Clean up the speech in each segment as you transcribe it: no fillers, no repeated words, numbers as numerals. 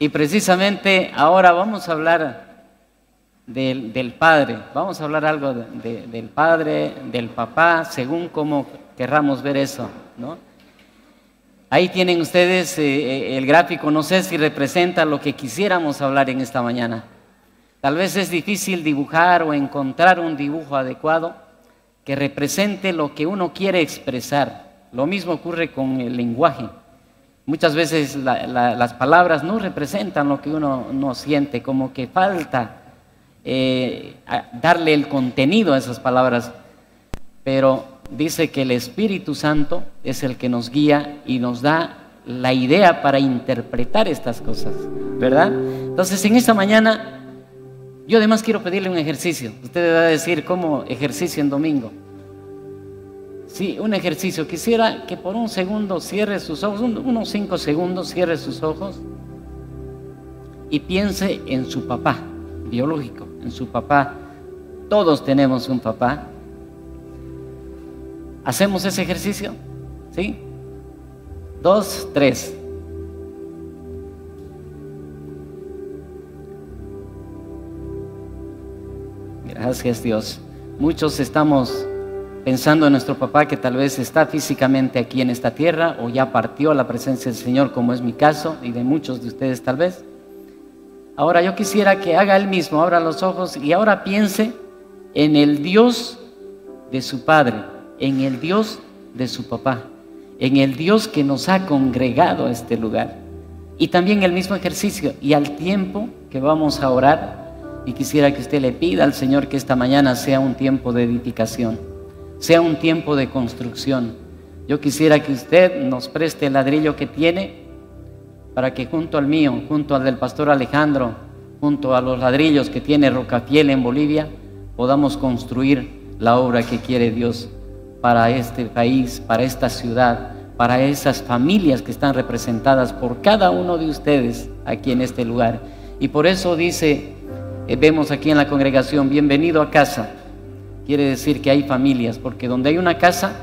Y precisamente ahora vamos a hablar del Padre. Vamos a hablar algo del Padre, del Papá, según como querramos ver eso, ¿no? Ahí tienen ustedes el gráfico, no sé si representa lo que quisiéramos hablar en esta mañana. Tal vez es difícil dibujar o encontrar un dibujo adecuado que represente lo que uno quiere expresar. Lo mismo ocurre con el lenguaje. Muchas veces las palabras no representan lo que uno siente, como que falta darle el contenido a esas palabras. Pero dice que el Espíritu Santo es el que nos guía y nos da la idea para interpretar estas cosas, ¿verdad? Entonces, en esta mañana, yo además quiero pedirle un ejercicio. Usted va a decir, ¿cómo ejercicio en domingo? Sí, un ejercicio. Quisiera que por un segundo cierre sus ojos, unos 5 segundos cierre sus ojos y piense en su papá biológico, en su papá. Todos tenemos un papá. ¿Hacemos ese ejercicio? ¿Sí? 2, 3. Gracias, Dios. Muchos estamos pensando en nuestro papá que tal vez está físicamente aquí en esta tierra o ya partió a la presencia del Señor, como es mi caso y de muchos de ustedes tal vez. Ahora yo quisiera que haga él mismo, abra los ojos y ahora piense en el Dios de su Padre, en el Dios de su papá, en el Dios que nos ha congregado a este lugar. Y también el mismo ejercicio y al tiempo que vamos a orar, y quisiera que usted le pida al Señor que esta mañana sea un tiempo de edificación, sea un tiempo de construcción. Yo quisiera que usted nos preste el ladrillo que tiene para que junto al mío, junto al del pastor Alejandro, junto a los ladrillos que tiene Rocafiel en Bolivia, podamos construir la obra que quiere Dios para este país, para esta ciudad, para esas familias que están representadas por cada uno de ustedes aquí en este lugar. Y por eso dice, vemos aquí en la congregación, bienvenido a casa. Quiere decir que hay familias, porque donde hay una casa,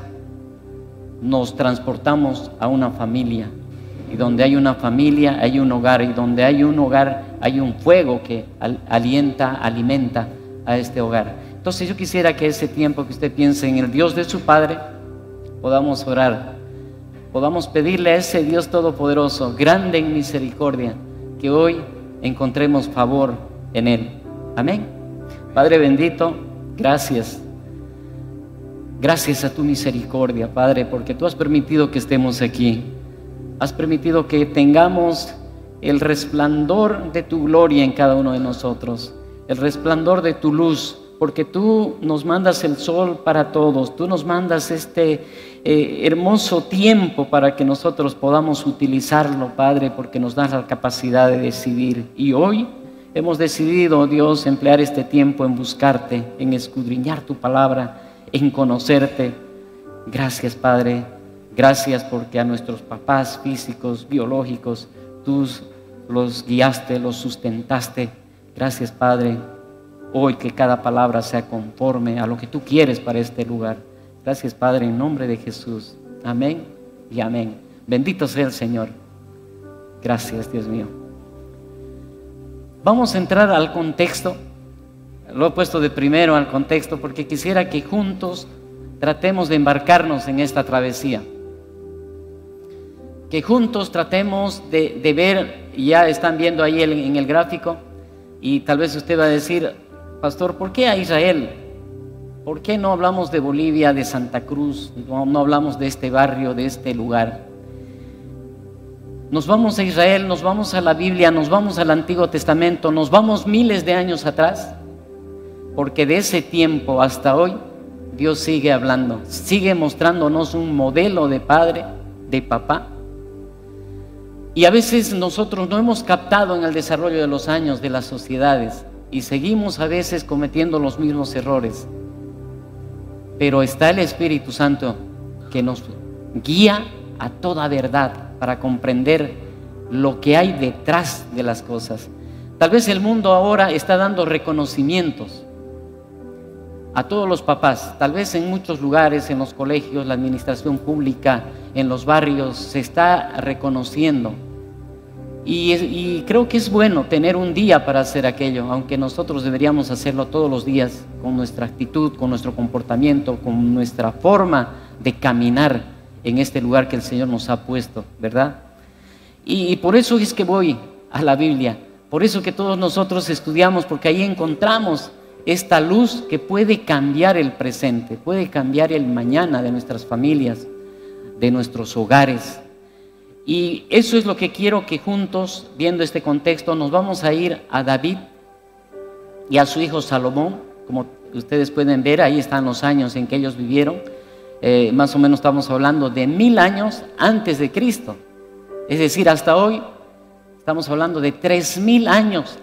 nos transportamos a una familia. Y donde hay una familia, hay un hogar. Y donde hay un hogar, hay un fuego que alimenta a este hogar. Entonces yo quisiera que ese tiempo que usted piense en el Dios de su Padre, podamos orar, podamos pedirle a ese Dios todopoderoso, grande en misericordia, que hoy encontremos favor en Él. Amén. Padre bendito, gracias. Gracias a tu misericordia, Padre, porque tú has permitido que estemos aquí. Has permitido que tengamos el resplandor de tu gloria en cada uno de nosotros, el resplandor de tu luz, porque tú nos mandas el sol para todos, tú nos mandas este hermoso tiempo para que nosotros podamos utilizarlo, Padre, porque nos das la capacidad de decidir. Y hoy hemos decidido, Dios, emplear este tiempo en buscarte, en escudriñar tu palabra, en conocerte. Gracias, Padre. Gracias porque a nuestros papás físicos, biológicos, tú los guiaste, los sustentaste. Gracias, Padre. Hoy que cada palabra sea conforme a lo que tú quieres para este lugar. Gracias, Padre, en nombre de Jesús. Amén y amén. Bendito sea el Señor. Gracias, Dios mío. Vamos a entrar al contexto. Lo he puesto de primero al contexto porque quisiera que juntos tratemos de embarcarnos en esta travesía. Que juntos tratemos de ver, ya están viendo ahí en el gráfico, y tal vez usted va a decir, pastor, ¿por qué a Israel? ¿Por qué no hablamos de Bolivia, de Santa Cruz? No hablamos de este barrio, de este lugar. Nos vamos a Israel, nos vamos a la Biblia, nos vamos al Antiguo Testamento, nos vamos miles de años atrás, porque de ese tiempo hasta hoy Dios sigue hablando, sigue mostrándonos un modelo de padre, de papá. Y a veces nosotros no hemos captado en el desarrollo de los años de las sociedades y seguimos a veces cometiendo los mismos errores. Pero está el Espíritu Santo que nos guía a toda verdad para comprender lo que hay detrás de las cosas. Tal vez el mundo ahora está dando reconocimientos a todos los papás. Tal vez en muchos lugares, en los colegios, la administración pública, en los barrios, se está reconociendo Y creo que es bueno tener un día para hacer aquello, aunque nosotros deberíamos hacerlo todos los días, con nuestra actitud, con nuestro comportamiento, con nuestra forma de caminar en este lugar que el Señor nos ha puesto, ¿verdad? Y por eso es que voy a la Biblia, por eso que todos nosotros estudiamos, porque ahí encontramos esta luz que puede cambiar el presente, puede cambiar el mañana de nuestras familias, de nuestros hogares. Y eso es lo que quiero que juntos, viendo este contexto, nos vamos a ir a David y a su hijo Salomón. Como ustedes pueden ver, ahí están los años en que ellos vivieron. Más o menos estamos hablando de 1000 años antes de Cristo. Es decir, hasta hoy estamos hablando de 3000 años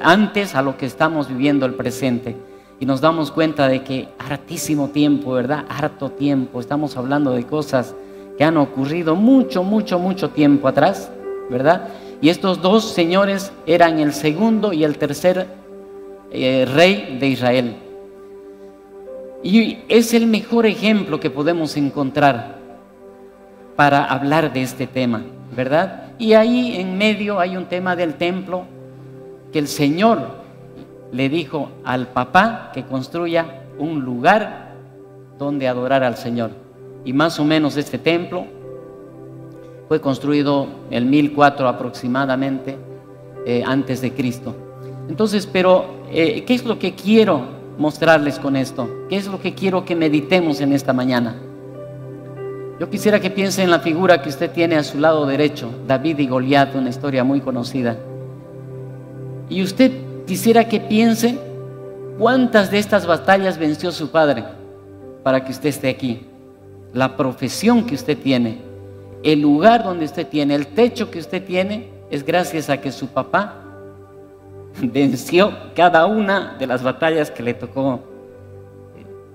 antes a lo que estamos viviendo el presente. Y nos damos cuenta de que hartísimo tiempo, ¿verdad? Harto tiempo. Estamos hablando de cosas que han ocurrido mucho tiempo atrás, ¿verdad? Y estos dos señores eran el segundo y el tercer rey de Israel. Y es el mejor ejemplo que podemos encontrar para hablar de este tema, ¿verdad? Y ahí en medio hay un tema del templo que el Señor le dijo al papá que construya un lugar donde adorar al Señor. Y más o menos este templo fue construido en 1004 aproximadamente antes de Cristo. Entonces, pero ¿qué es lo que quiero mostrarles con esto? ¿Qué es lo que quiero que meditemos en esta mañana? Yo quisiera que piensen en la figura que usted tiene a su lado derecho, David y Goliat, una historia muy conocida. Y usted quisiera que piense cuántas de estas batallas venció su padre para que usted esté aquí. La profesión que usted tiene, el lugar donde usted tiene, el techo que usted tiene, es gracias a que su papá venció cada una de las batallas que le tocó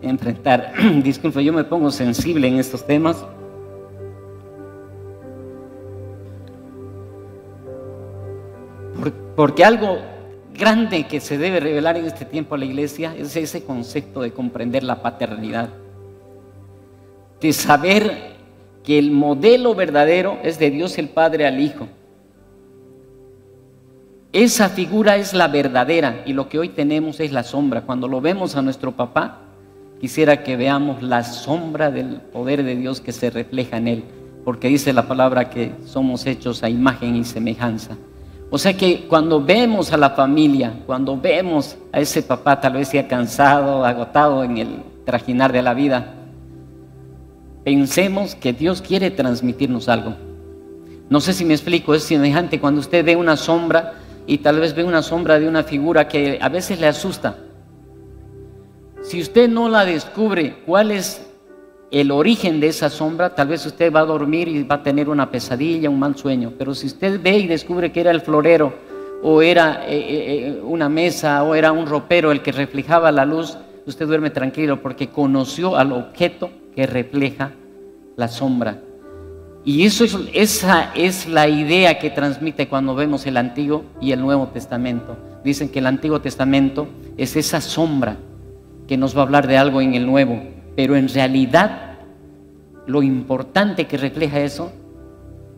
enfrentar. Disculpe, yo me pongo sensible en estos temas. Porque algo grande que se debe revelar en este tiempo a la iglesia es ese concepto de comprender la paternidad, de saber que el modelo verdadero es de Dios el Padre al Hijo. Esa figura es la verdadera y lo que hoy tenemos es la sombra. Cuando lo vemos a nuestro papá, quisiera que veamos la sombra del poder de Dios que se refleja en él, porque dice la palabra que somos hechos a imagen y semejanza. O sea que cuando vemos a la familia, cuando vemos a ese papá tal vez ya cansado, agotado en el trajinar de la vida, pensemos que Dios quiere transmitirnos algo. No sé si me explico, es semejante cuando usted ve una sombra y tal vez ve una sombra de una figura que a veces le asusta. Si usted no la descubre cuál es el origen de esa sombra, tal vez usted va a dormir y va a tener una pesadilla, un mal sueño. Pero si usted ve y descubre que era el florero, o era una mesa, o era un ropero el que reflejaba la luz, usted duerme tranquilo porque conoció al objeto que refleja la sombra. Y esa es la idea que transmite cuando vemos el Antiguo y el Nuevo Testamento. Dicen que el Antiguo Testamento es esa sombra que nos va a hablar de algo en el Nuevo, pero en realidad lo importante que refleja eso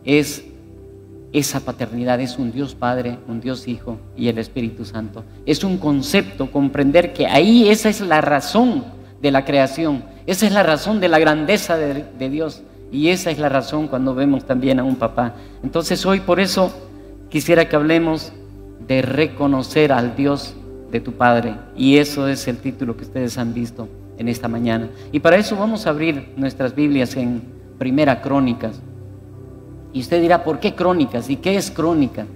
es esa paternidad. Es un Dios Padre, un Dios Hijo y el Espíritu Santo. Es un concepto, comprender que ahí esa es la razón de la creación, esa es la razón de la grandeza de Dios, y esa es la razón cuando vemos también a un papá. Entonces hoy por eso quisiera que hablemos de reconocer al Dios de tu Padre, y eso es el título que ustedes han visto en esta mañana. Y para eso vamos a abrir nuestras Biblias en Primera Crónicas. Y usted dirá, ¿por qué Crónicas? ¿Y qué es crónica?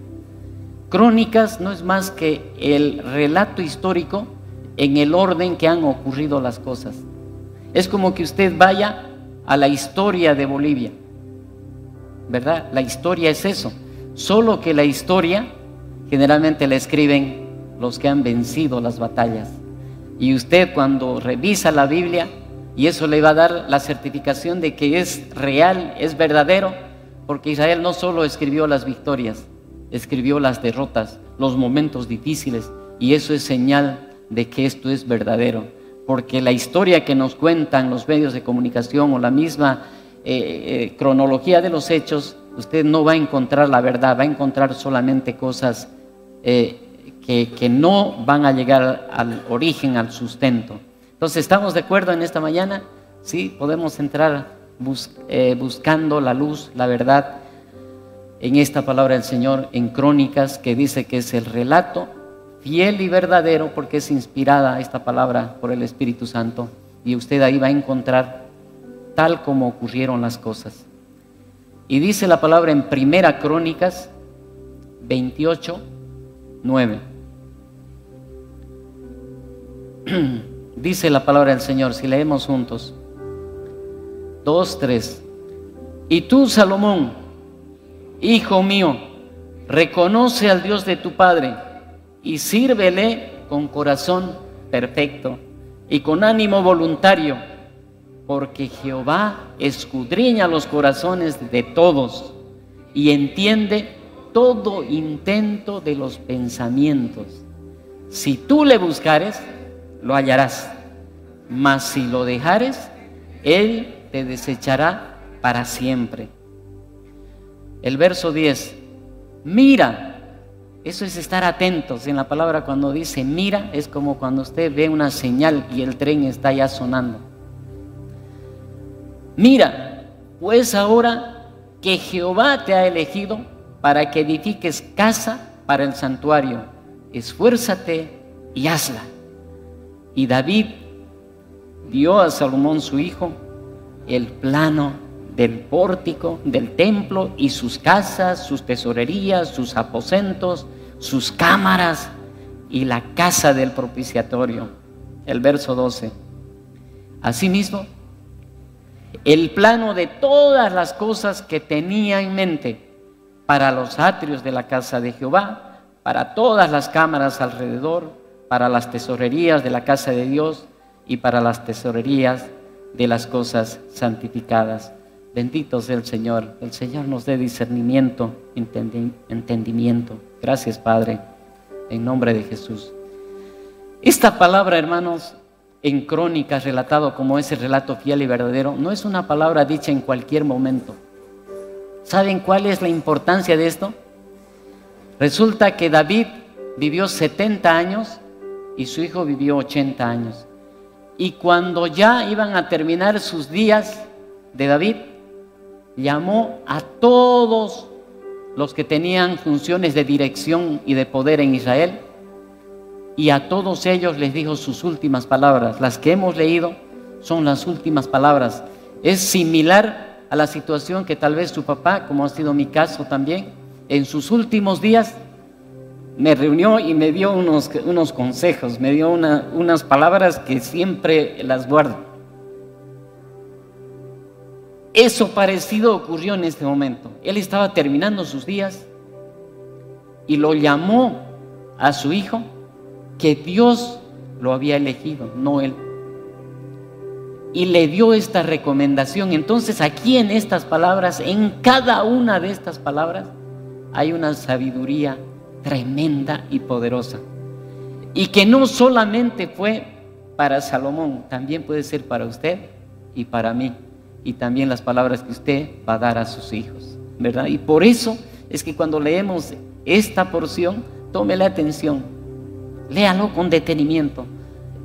Crónicas no es más que el relato histórico en el orden que han ocurrido las cosas. Es como que usted vaya a la historia de Bolivia, ¿verdad? La historia es eso, solo que la historia generalmente la escriben los que han vencido las batallas. Y usted cuando revisa la Biblia, y eso le va a dar la certificación de que es real, es verdadero, porque Israel no solo escribió las victorias, escribió las derrotas, los momentos difíciles, y eso es señal de que esto es verdadero, porque la historia que nos cuentan los medios de comunicación o la misma cronología de los hechos usted no va a encontrar la verdad, va a encontrar solamente cosas que no van a llegar al origen, al sustento. Entonces, ¿estamos de acuerdo en esta mañana? Sí, podemos entrar buscando la luz, la verdad, en esta palabra del Señor, en Crónicas, que dice que es el relato fiel y verdadero, porque es inspirada esta palabra por el Espíritu Santo, y usted ahí va a encontrar tal como ocurrieron las cosas. Y dice la palabra en Primera Crónicas 28:9. Dice la palabra del Señor, si leemos juntos, 2, 3. Y tú, Salomón, hijo mío, reconoce al Dios de tu padre y sírvele con corazón perfecto y con ánimo voluntario, porque Jehová escudriña los corazones de todos y entiende todo intento de los pensamientos. Si tú le buscares, lo hallarás, mas si lo dejares, él te desechará para siempre. El verso 10, mira. Eso es estar atentos. En la palabra, cuando dice mira, es como cuando usted ve una señal y el tren está ya sonando. Mira, pues ahora que Jehová te ha elegido para que edifiques casa para el santuario, esfuérzate y hazla. Y David dio a Salomón su hijo el plano del pórtico, del templo y sus casas, sus tesorerías, sus aposentos, sus cámaras y la casa del propiciatorio. El verso 12. Asimismo, el plano de todas las cosas que tenía en mente para los atrios de la casa de Jehová, para todas las cámaras alrededor, para las tesorerías de la casa de Dios y para las tesorerías de las cosas santificadas. Bendito sea el Señor nos dé discernimiento, entendimiento. Gracias, Padre, en nombre de Jesús. Esta palabra, hermanos, en Crónicas relatado como ese relato fiel y verdadero, no es una palabra dicha en cualquier momento. ¿Saben cuál es la importancia de esto? Resulta que David vivió 70 años y su hijo vivió 80 años. Y cuando ya iban a terminar sus días de David, llamó a todos los que tenían funciones de dirección y de poder en Israel, y a todos ellos les dijo sus últimas palabras. Las que hemos leído son las últimas palabras. Es similar a la situación que tal vez su papá, como ha sido mi caso también, en sus últimos días me reunió y me dio unos consejos, me dio unas palabras que siempre las guardo. Eso parecido ocurrió en este momento. Él estaba terminando sus días y lo llamó a su hijo, que Dios lo había elegido, no él. Y le dio esta recomendación. Entonces, aquí en estas palabras, en cada una de estas palabras, hay una sabiduría tremenda y poderosa. Y que no solamente fue para Salomón, también puede ser para usted y para mí. Y también las palabras que usted va a dar a sus hijos, ¿verdad? Y por eso es que cuando leemos esta porción, tómele atención, léalo con detenimiento,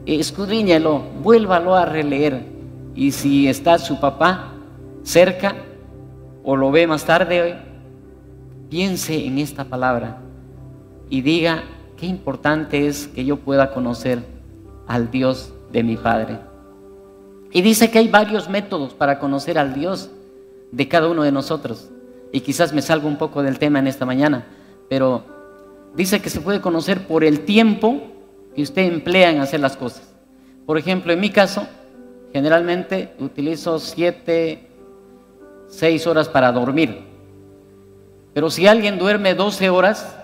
escudriñalo, vuélvalo a releer. Y si está su papá cerca o lo ve más tarde hoy, piense en esta palabra y diga: qué importante es que yo pueda conocer al Dios de mi Padre. Y dice que hay varios métodos para conocer al Dios de cada uno de nosotros. Y quizás me salgo un poco del tema en esta mañana, pero dice que se puede conocer por el tiempo que usted emplea en hacer las cosas. Por ejemplo, en mi caso, generalmente utilizo 7, 6 horas para dormir. Pero si alguien duerme 12 horas,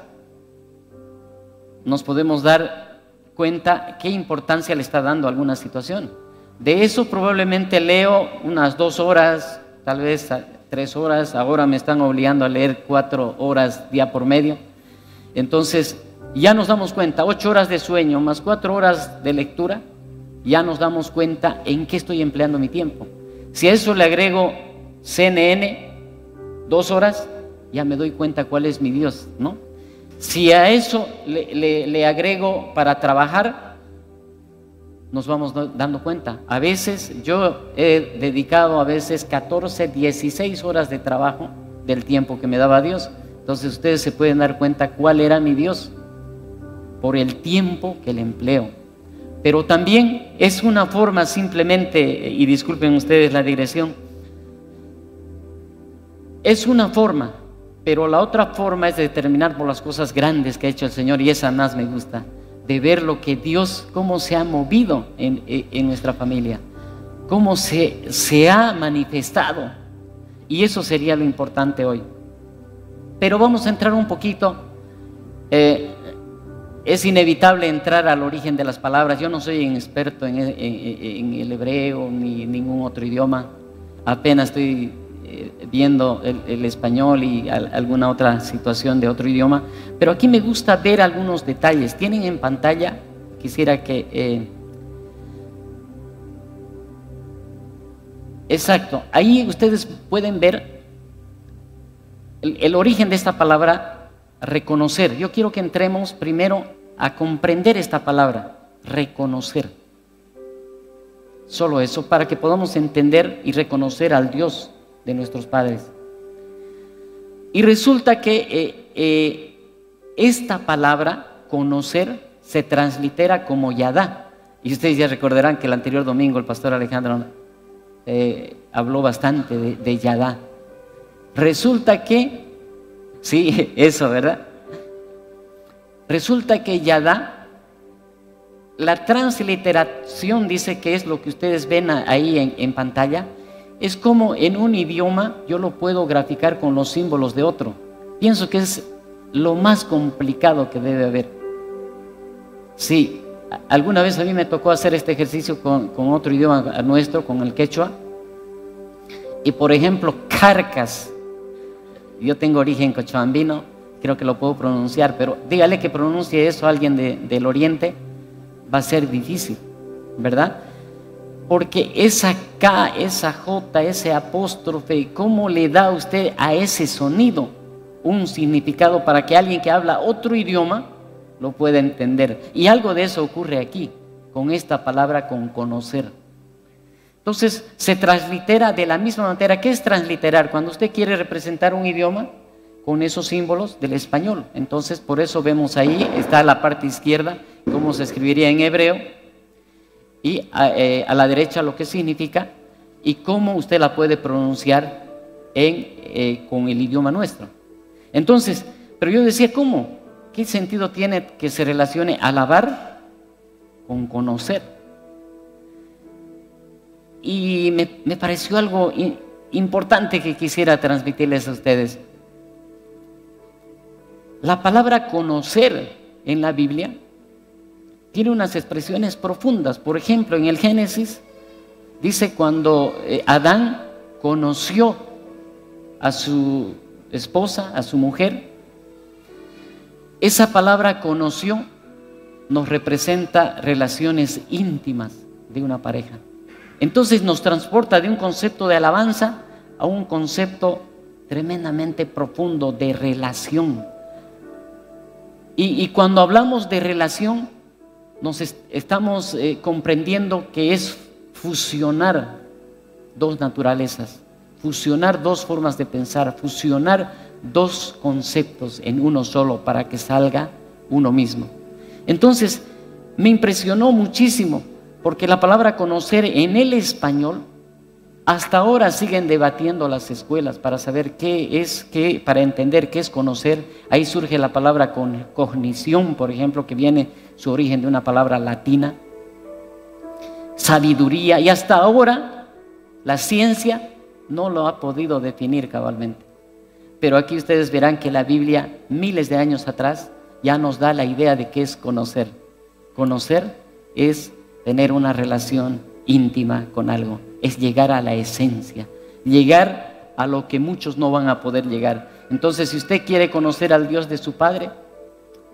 nos podemos dar cuenta qué importancia le está dando a alguna situación. De eso probablemente leo unas 2 horas, tal vez 3 horas. Ahora me están obligando a leer 4 horas día por medio. Entonces ya nos damos cuenta, 8 horas de sueño más 4 horas de lectura, ya nos damos cuenta en qué estoy empleando mi tiempo. Si a eso le agrego CNN, 2 horas, ya me doy cuenta cuál es mi Dios, ¿no? Si a eso le agrego para trabajar, nos vamos dando cuenta. A veces yo he dedicado a veces 14, 16 horas de trabajo del tiempo que me daba Dios. Entonces ustedes se pueden dar cuenta cuál era mi Dios por el tiempo que le empleo. Pero también es una forma simplemente, y disculpen ustedes la digresión, es una forma, pero la otra forma es determinar por las cosas grandes que ha hecho el Señor, y esa más me gusta, de ver lo que Dios, cómo se ha movido en nuestra familia, cómo se ha manifestado, y eso sería lo importante hoy. Pero vamos a entrar un poquito, es inevitable entrar al origen de las palabras. Yo no soy un experto en el hebreo ni ningún otro idioma, apenas estoy viendo el español y alguna otra situación de otro idioma, pero aquí me gusta ver algunos detalles. Tienen en pantalla, quisiera que exacto, ahí ustedes pueden ver el origen de esta palabra reconocer. Yo quiero que entremos primero a comprender esta palabra reconocer, solo eso, para que podamos entender y reconocer al Dios de nuestros padres. Y resulta que esta palabra conocer se translitera como Yadá, y ustedes ya recordarán que el anterior domingo el pastor Alejandro habló bastante de Yadá. Resulta que, sí, eso, ¿verdad? Resulta que Yadá, la transliteración dice que es lo que ustedes ven ahí en pantalla. Es como en un idioma yo lo puedo graficar con los símbolos de otro. Pienso que es lo más complicado que debe haber. Sí, alguna vez a mí me tocó hacer este ejercicio con otro idioma nuestro, con el quechua. Y por ejemplo, carcas. Yo tengo origen cochabambino, creo que lo puedo pronunciar, pero dígale que pronuncie eso a alguien del oriente, va a ser difícil, ¿verdad? Porque esa K, esa J, ese apóstrofe, ¿cómo le da usted a ese sonido un significado para que alguien que habla otro idioma lo pueda entender? Y algo de eso ocurre aquí, con esta palabra, con conocer. Entonces, se translitera de la misma manera. ¿Qué es transliterar? Cuando usted quiere representar un idioma con esos símbolos del español. Entonces, por eso vemos ahí, está la parte izquierda, cómo se escribiría en hebreo, y a la derecha lo que significa, y cómo usted la puede pronunciar con el idioma nuestro. Entonces, pero yo decía, ¿cómo? ¿Qué sentido tiene que se relacione alabar con conocer? Y me pareció algo importante que quisiera transmitirles a ustedes. La palabra conocer en la Biblia tiene unas expresiones profundas. Por ejemplo, en el Génesis dice cuando Adán conoció a su esposa, a su mujer, esa palabra conoció nos representa relaciones íntimas de una pareja. Entonces nos transporta de un concepto de alabanza a un concepto tremendamente profundo de relación. Y cuando hablamos de relación, nos estamos comprendiendo que es fusionar dos naturalezas, fusionar dos formas de pensar, fusionar dos conceptos en uno solo para que salga uno mismo. Entonces, me impresionó muchísimo, porque la palabra conocer en el español, hasta ahora siguen debatiendo las escuelas para saber para entender qué es conocer. Ahí surge la palabra cognición, por ejemplo, que viene su origen de una palabra latina, sabiduría, y hasta ahora la ciencia no lo ha podido definir cabalmente. Pero aquí ustedes verán que la Biblia, miles de años atrás, ya nos da la idea de qué es conocer. Conocer es tener una relación íntima con algo, es llegar a la esencia, llegar a lo que muchos no van a poder llegar. Entonces, si usted quiere conocer al Dios de su Padre,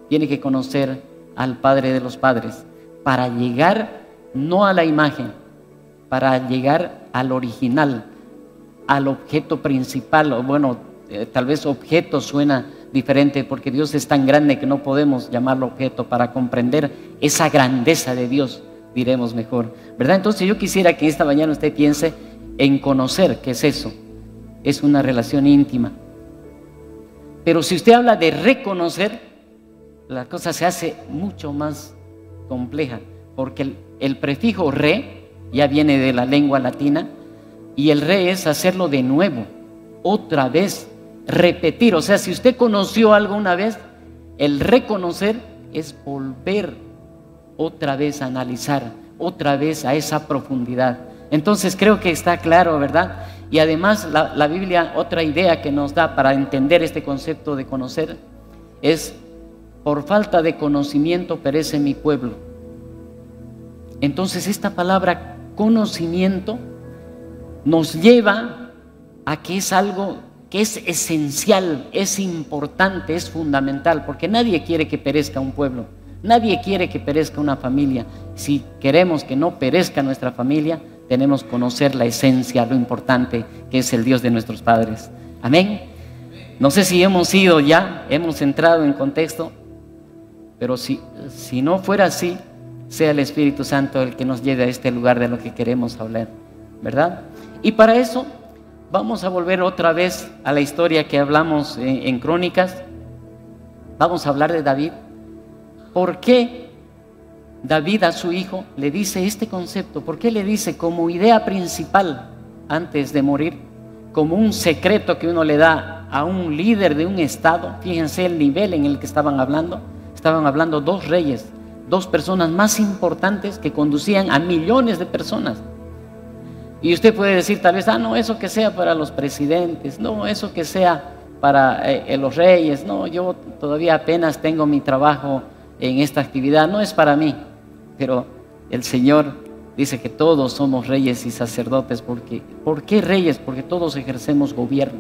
tiene que conocer al Padre de los Padres, para llegar no a la imagen, para llegar al original, al objeto principal, o bueno, tal vez objeto suena diferente, porque Dios es tan grande que no podemos llamarlo objeto. Para comprender esa grandeza de Dios, diremos mejor, ¿verdad? Entonces yo quisiera que esta mañana usted piense en conocer. ¿Qué es eso? Es una relación íntima. Pero si usted habla de reconocer, la cosa se hace mucho más compleja, porque el prefijo re ya viene de la lengua latina, y el re es hacerlo de nuevo, otra vez, repetir. O sea, si usted conoció algo una vez, el reconocer es volver otra vez a analizar, otra vez a esa profundidad. Entonces creo que está claro, ¿verdad? Y además la Biblia, otra idea que nos da para entender este concepto de conocer es: por falta de conocimiento perece mi pueblo. Entonces esta palabra conocimiento nos lleva a que es algo que es esencial, es importante, es fundamental, porque nadie quiere que perezca un pueblo, nadie quiere que perezca una familia. Si queremos que no perezca nuestra familia, tenemos que conocer la esencia, lo importante que es el Dios de nuestros padres. Amén. No sé si hemos ido ya, hemos entrado en contexto, pero si no fuera así, sea el Espíritu Santo el que nos lleve a este lugar de lo que queremos hablar, ¿verdad? Y para eso vamos a volver otra vez a la historia que hablamos en Crónicas. Vamos a hablar de David. ¿Por qué David a su hijo le dice este concepto? ¿Por qué le dice como idea principal antes de morir, como un secreto que uno le da a un líder de un estado? Fíjense el nivel en el que estaban hablando. Estaban hablando dos reyes, dos personas más importantes que conducían a millones de personas. Y usted puede decir tal vez: no, eso que sea para los presidentes, no, eso que sea para los reyes, no, yo todavía apenas tengo mi trabajo en esta actividad, no es para mí. Pero el Señor dice que todos somos reyes y sacerdotes. ¿Por qué reyes? Porque todos ejercemos gobierno.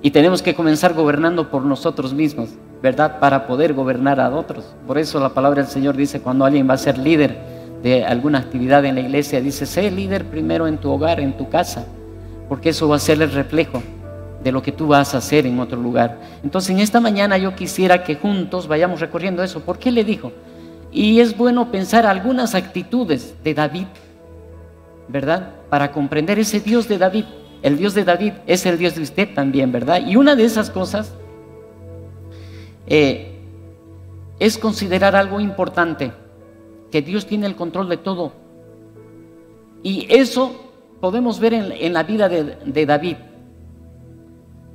Y tenemos que comenzar gobernando por nosotros mismos, ¿verdad? Para poder gobernar a otros. Por eso la palabra del Señor dice: cuando alguien va a ser líder de alguna actividad en la iglesia, dice: sé líder primero en tu hogar, en tu casa, porque eso va a ser el reflejo de lo que tú vas a hacer en otro lugar. Entonces en esta mañana yo quisiera que juntos vayamos recorriendo eso. ¿Por qué le dijo? Y es bueno pensar algunas actitudes de David, ¿verdad? Para comprender ese Dios de David. El Dios de David es el Dios de usted también, ¿verdad? Y una de esas cosas es considerar algo importante: que Dios tiene el control de todo. Y eso podemos ver en la vida de David.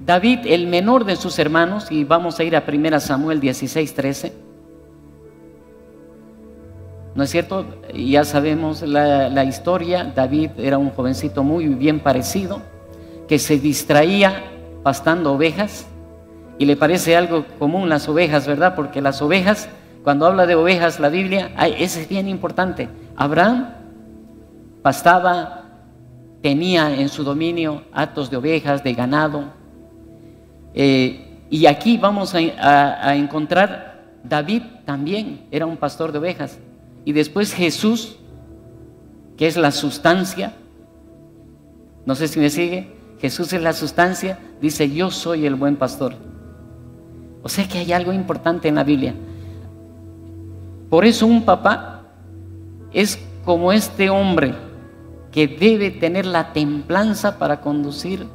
David, el menor de sus hermanos, y vamos a ir a 1 Samuel 16:13. ¿No es cierto? Ya sabemos la historia. David era un jovencito muy bien parecido, que se distraía pastando ovejas, y le parece algo común las ovejas, ¿verdad? Porque las ovejas, cuando habla de ovejas la Biblia, ese es bien importante. Abraham pastaba, tenía en su dominio hatos de ovejas, de ganado. Y aquí vamos a encontrar: David también era un pastor de ovejas. Y después Jesús, que es la sustancia, no sé si me sigue, Jesús es la sustancia, dice: yo soy el buen pastor. O sea que hay algo importante en la Biblia. Por eso un papá es como este hombre que debe tener la templanza para conducir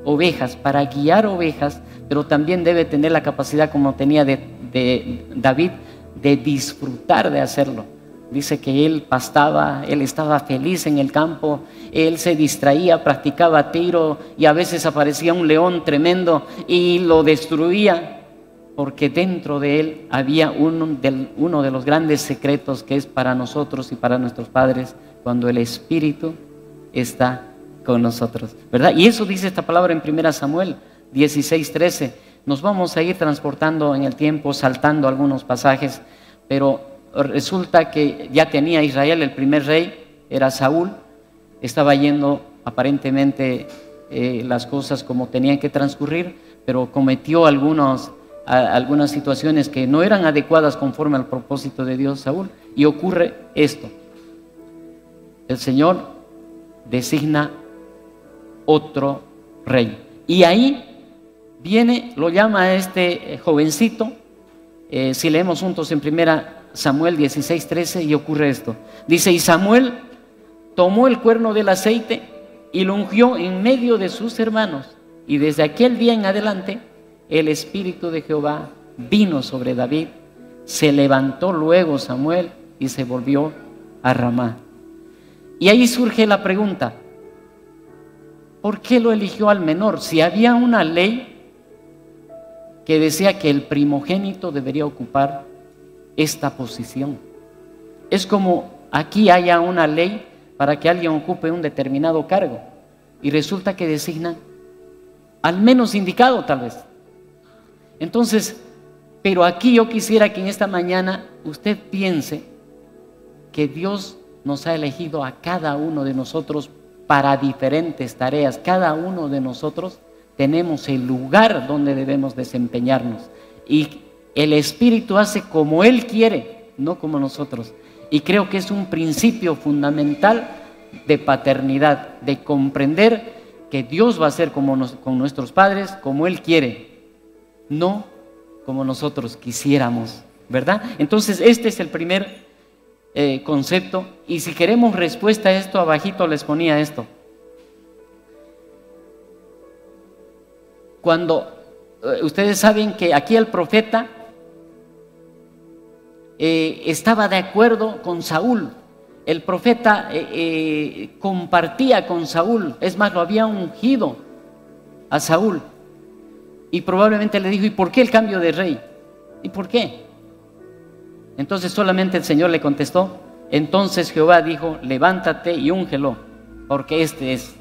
ovejas, para guiar ovejas, pero también debe tener la capacidad, como tenía de David, de disfrutar de hacerlo. Dice que él pastaba, él estaba feliz en el campo, él se distraía, practicaba tiro, y a veces aparecía un león tremendo y lo destruía, porque dentro de él había uno de los grandes secretos que es para nosotros y para nuestros padres, cuando el Espíritu está con nosotros, ¿verdad? Y eso dice esta palabra en 1 Samuel 16:13. Nos vamos a ir transportando en el tiempo, saltando algunos pasajes, pero resulta que ya tenía Israel el primer rey, era Saúl. Estaba yendo aparentemente las cosas como tenían que transcurrir, pero cometió algunas situaciones que no eran adecuadas conforme al propósito de Dios, Saúl, y ocurre esto: el Señor designa otro rey. Y ahí viene, lo llama a este jovencito, si leemos juntos en 1 Samuel 16:13, y ocurre esto. Dice, y Samuel tomó el cuerno del aceite y lo ungió en medio de sus hermanos. Y desde aquel día en adelante, el Espíritu de Jehová vino sobre David. Se levantó luego Samuel y se volvió a Ramá. Y ahí surge la pregunta, ¿por qué lo eligió al menor? Si había una ley que decía que el primogénito debería ocupar esta posición. Es como aquí haya una ley para que alguien ocupe un determinado cargo y resulta que designan al menos indicado tal vez. Entonces, pero aquí yo quisiera que en esta mañana usted piense que Dios nos ha elegido a cada uno de nosotros para diferentes tareas. Cada uno de nosotros tenemos el lugar donde debemos desempeñarnos. Y el Espíritu hace como Él quiere, no como nosotros. Y creo que es un principio fundamental de paternidad, de comprender que Dios va a ser con nuestros padres, como Él quiere, no como nosotros quisiéramos, ¿verdad? Entonces este es el primer concepto. Y si queremos respuesta a esto, abajito les ponía esto. Cuando ustedes saben que aquí el profeta estaba de acuerdo con Saúl, el profeta compartía con Saúl, es más, lo había ungido a Saúl, y probablemente le dijo, ¿y por qué el cambio de rey? ¿Y por qué? Entonces solamente el Señor le contestó, entonces Jehová dijo, levántate y úngelo, porque este es.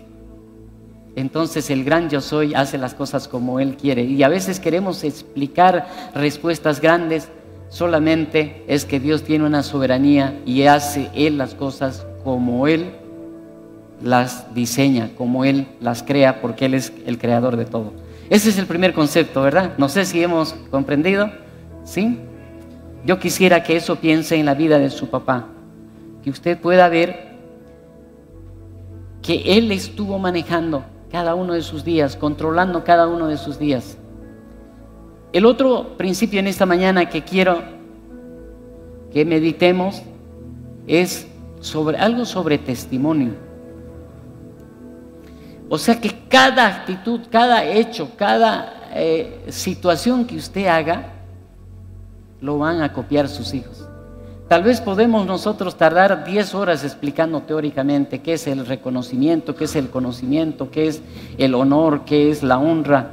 Entonces el gran yo soy hace las cosas como Él quiere. Y a veces queremos explicar respuestas grandes, solamente es que Dios tiene una soberanía y hace Él las cosas como Él las diseña, como Él las crea, porque Él es el creador de todo. Ese es el primer concepto, ¿verdad? No sé si hemos comprendido, ¿sí? Yo quisiera que eso piense en la vida de su papá, que usted pueda ver que Él estuvo manejando cada uno de sus días, controlando cada uno de sus días. El otro principio en esta mañana que quiero que meditemos es algo sobre testimonio. O sea que cada actitud, cada hecho, cada situación que usted haga, lo van a copiar sus hijos. Tal vez podemos nosotros tardar 10 horas explicando teóricamente qué es el reconocimiento, qué es el conocimiento, qué es el honor, qué es la honra,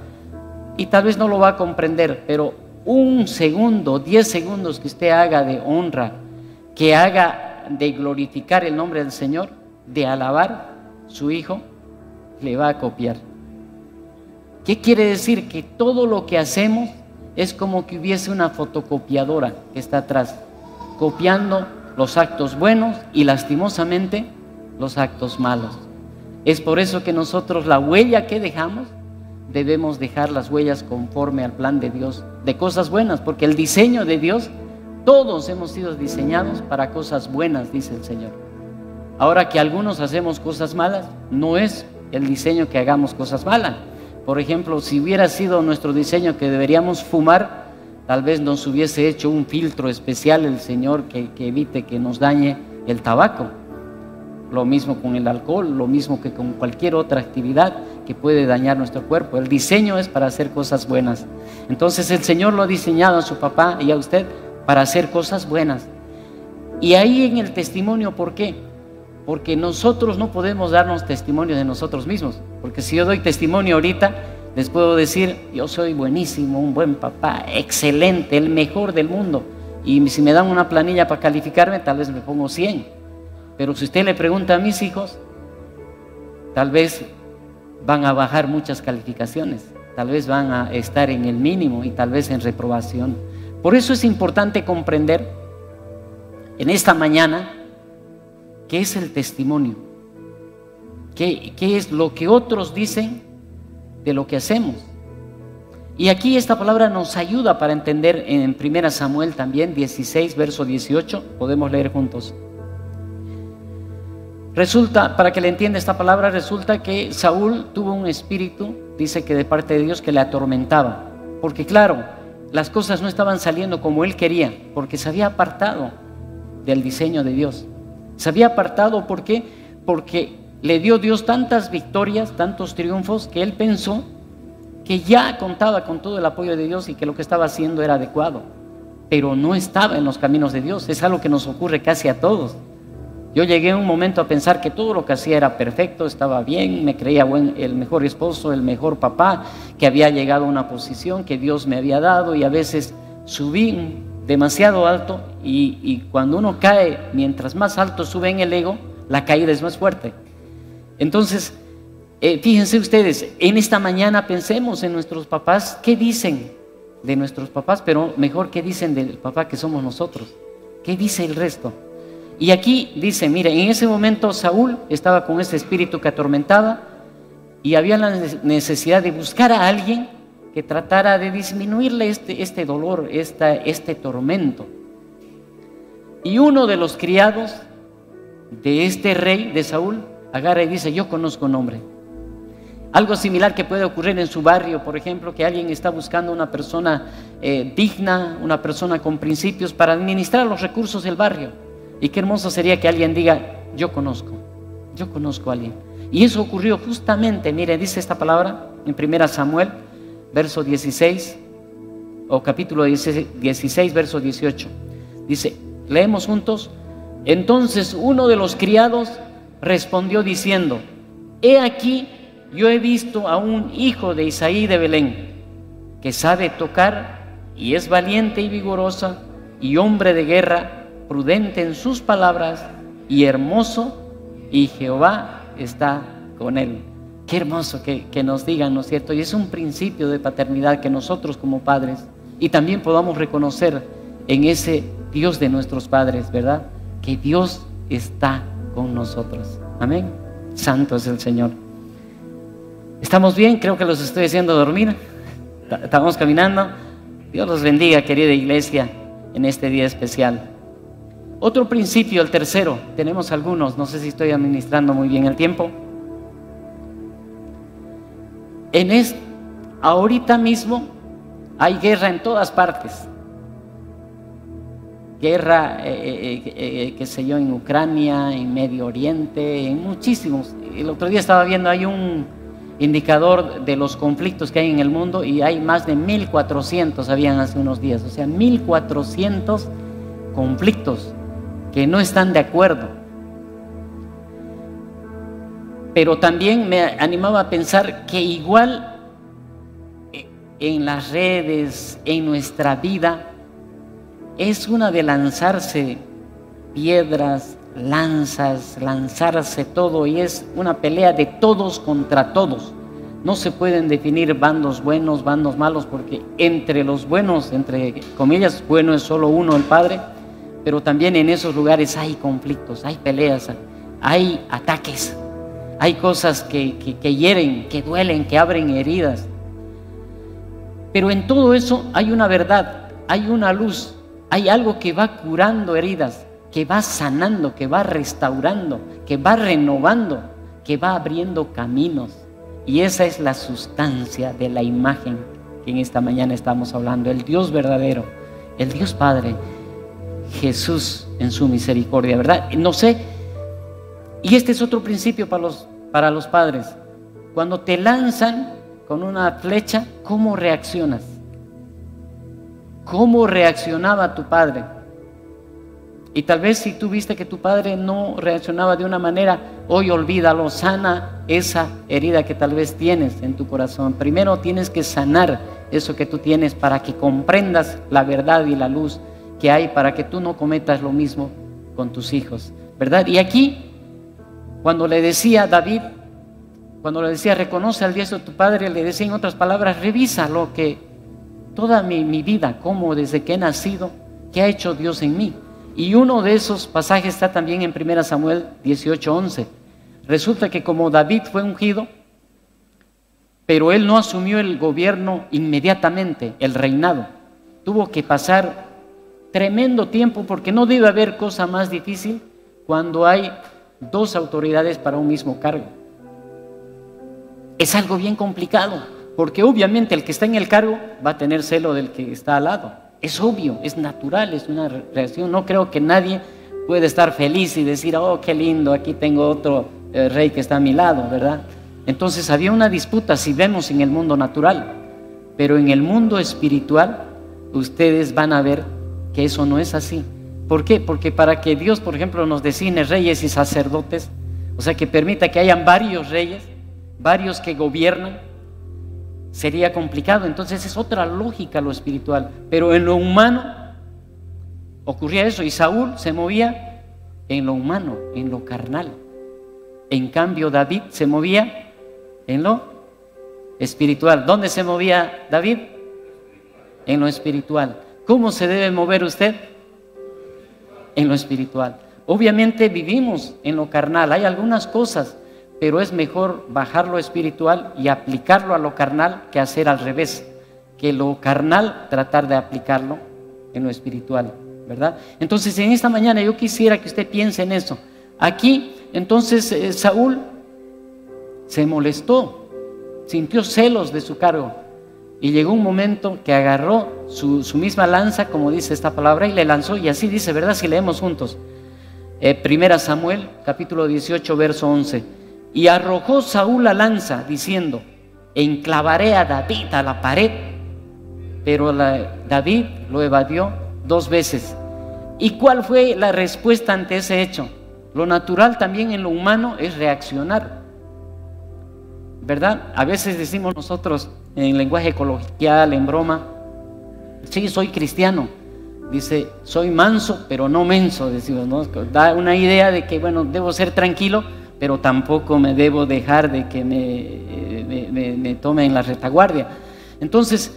y tal vez no lo va a comprender, pero un segundo, 10 segundos que usted haga de honra, que haga de glorificar el nombre del Señor, de alabar su hijo, le va a copiar. ¿Qué quiere decir? Que todo lo que hacemos es como que hubiese una fotocopiadora que está atrás, copiando los actos buenos y lastimosamente los actos malos. Es por eso que nosotros la huella que dejamos, debemos dejar las huellas conforme al plan de Dios, de cosas buenas, porque el diseño de Dios, todos hemos sido diseñados para cosas buenas, dice el Señor. Ahora que algunos hacemos cosas malas, no es el diseño que hagamos cosas malas. Por ejemplo, si hubiera sido nuestro diseño que deberíamos fumar, tal vez nos hubiese hecho un filtro especial el Señor que evite que nos dañe el tabaco. Lo mismo con el alcohol, lo mismo que con cualquier otra actividad que puede dañar nuestro cuerpo. El diseño es para hacer cosas buenas. Entonces el Señor lo ha diseñado a su papá y a usted para hacer cosas buenas. Y ahí en el testimonio, ¿por qué? Porque nosotros no podemos darnos testimonio de nosotros mismos. Porque si yo doy testimonio ahorita, les puedo decir, yo soy buenísimo, un buen papá, excelente, el mejor del mundo. Y si me dan una planilla para calificarme, tal vez me pongo 100. Pero si usted le pregunta a mis hijos, tal vez van a bajar muchas calificaciones. Tal vez van a estar en el mínimo y tal vez en reprobación. Por eso es importante comprender en esta mañana qué es el testimonio. ¿Qué es lo que otros dicen de lo que hacemos? Y aquí esta palabra nos ayuda para entender en 1 Samuel también 16, verso 18. Podemos leer juntos. Resulta, para que le entienda esta palabra, resulta que Saúl tuvo un espíritu dice que de parte de Dios que le atormentaba, porque claro, las cosas no estaban saliendo como él quería, porque se había apartado del diseño de Dios. Se había apartado, ¿por qué? Porque le dio Dios tantas victorias, tantos triunfos, que él pensó que ya contaba con todo el apoyo de Dios y que lo que estaba haciendo era adecuado, pero no estaba en los caminos de Dios. Es algo que nos ocurre casi a todos. Yo llegué en un momento a pensar que todo lo que hacía era perfecto, estaba bien, me creía el mejor esposo, el mejor papá, que había llegado a una posición que Dios me había dado, y a veces subí demasiado alto, y cuando uno cae, mientras más alto sube en el ego, la caída es más fuerte. Entonces, fíjense ustedes, en esta mañana pensemos en nuestros papás. ¿Qué dicen de nuestros papás? Pero mejor, ¿qué dicen del papá que somos nosotros? ¿Qué dice el resto? Y aquí dice, mire, en ese momento Saúl estaba con ese espíritu que atormentaba, y había la necesidad de buscar a alguien que tratara de disminuirle este dolor, este tormento. Y uno de los criados de este rey, de Saúl, agarra y dice: yo conozco un hombre. Algo similar que puede ocurrir en su barrio, por ejemplo, que alguien está buscando una persona digna, una persona con principios para administrar los recursos del barrio. Y qué hermoso sería que alguien diga: yo conozco a alguien. Y eso ocurrió justamente, mire, dice esta palabra en 1 Samuel, verso 16, o capítulo 16, verso 18. Dice, leemos juntos: entonces uno de los criados respondió diciendo: he aquí, yo he visto a un hijo de Isaí de Belén, que sabe tocar, y es valiente y vigorosa, y hombre de guerra, prudente en sus palabras, y hermoso, y Jehová está con él. Qué hermoso que nos digan, ¿no es cierto? Y es un principio de paternidad que nosotros como padres, y también podamos reconocer en ese Dios de nuestros padres, ¿verdad? Que Dios está con nosotros. Amén. Santo es el Señor. ¿Estamos bien? Creo que los estoy haciendo dormir. Estamos caminando. Dios los bendiga, querida iglesia, en este día especial. Otro principio, el tercero, tenemos algunos, no sé si estoy administrando muy bien el tiempo. Ahorita mismo hay guerra en todas partes. Guerra, qué sé yo, en Ucrania, en Medio Oriente, en muchísimos. El otro día estaba viendo, hay un indicador de los conflictos que hay en el mundo, y hay más de 1400, habían hace unos días, o sea, 1400 conflictos que no están de acuerdo. Pero también me animaba a pensar que igual en las redes, en nuestra vida, es una de lanzarse piedras, lanzarse todo, y es una pelea de todos contra todos. No se pueden definir bandos buenos, bandos malos, porque entre los buenos, entre comillas, bueno es solo uno, el Padre. Pero también en esos lugares hay conflictos, hay peleas, hay ataques, hay cosas que hieren, que duelen, que abren heridas. Pero en todo eso hay una verdad, hay una luz, hay algo que va curando heridas, que va sanando, que va restaurando, que va renovando, que va abriendo caminos. Y esa es la sustancia de la imagen que en esta mañana estamos hablando: el Dios verdadero, el Dios Padre, Jesús en su misericordia, ¿verdad? No sé, y este es otro principio para los padres. Cuando te lanzan con una flecha, ¿cómo reaccionas? ¿Cómo reaccionaba tu padre? Y tal vez si tú viste que tu padre no reaccionaba de una manera, hoy olvídalo, sana esa herida que tal vez tienes en tu corazón. Primero tienes que sanar eso que tú tienes para que comprendas la verdad y la luz que hay, para que tú no cometas lo mismo con tus hijos, ¿verdad? Y aquí, cuando le decía David, cuando le decía reconoce al Dios de tu padre, le decía en otras palabras: revisa lo que toda mi vida, cómo desde que he nacido, qué ha hecho Dios en mí. Y uno de esos pasajes está también en 1 Samuel 18:11. Resulta que como David fue ungido, pero él no asumió el gobierno inmediatamente, el reinado. Tuvo que pasar tremendo tiempo, porque no debe haber cosa más difícil cuando hay dos autoridades para un mismo cargo. es algo bien complicado, porque obviamente el que está en el cargo va a tener celo del que está al lado. Es obvio, es natural, es una reacción. No creo que nadie pueda estar feliz y decir, oh, qué lindo, aquí tengo otro rey que está a mi lado, ¿verdad? Entonces había una disputa, si vemos en el mundo natural, pero en el mundo espiritual ustedes van a ver que eso no es así. ¿Por qué? Porque para que Dios, por ejemplo, nos designe reyes y sacerdotes, o sea, que permita que hayan varios reyes, varios que gobiernan, sería complicado. Entonces es otra lógica lo espiritual, pero en lo humano ocurría eso, y Saúl se movía en lo humano, en lo carnal. En cambio David se movía en lo espiritual. ¿Dónde se movía David? En lo espiritual. ¿Cómo se debe mover usted? En lo espiritual. Obviamente vivimos en lo carnal, hay algunas cosas, pero es mejor bajar lo espiritual y aplicarlo a lo carnal que hacer al revés, que lo carnal tratar de aplicarlo en lo espiritual, ¿verdad? Entonces en esta mañana yo quisiera que usted piense en eso. Aquí entonces Saúl se molestó, sintió celos de su cargo, y llegó un momento que agarró su misma lanza, como dice esta palabra, y le lanzó, y así dice, ¿verdad? Si leemos juntos, 1 Samuel capítulo 18 verso 11, y arrojó Saúl la lanza diciendo, enclavaré a David a la pared, pero David lo evadió 2 veces. ¿Y cuál fue la respuesta ante ese hecho? Lo natural también en lo humano es reaccionar, ¿verdad? A veces decimos nosotros en lenguaje coloquial, en broma, sí, soy cristiano. Dice, soy manso, pero no menso, decimos, ¿no? Da una idea de que, bueno, debo ser tranquilo, pero tampoco me debo dejar de que me tome en la retaguardia. Entonces,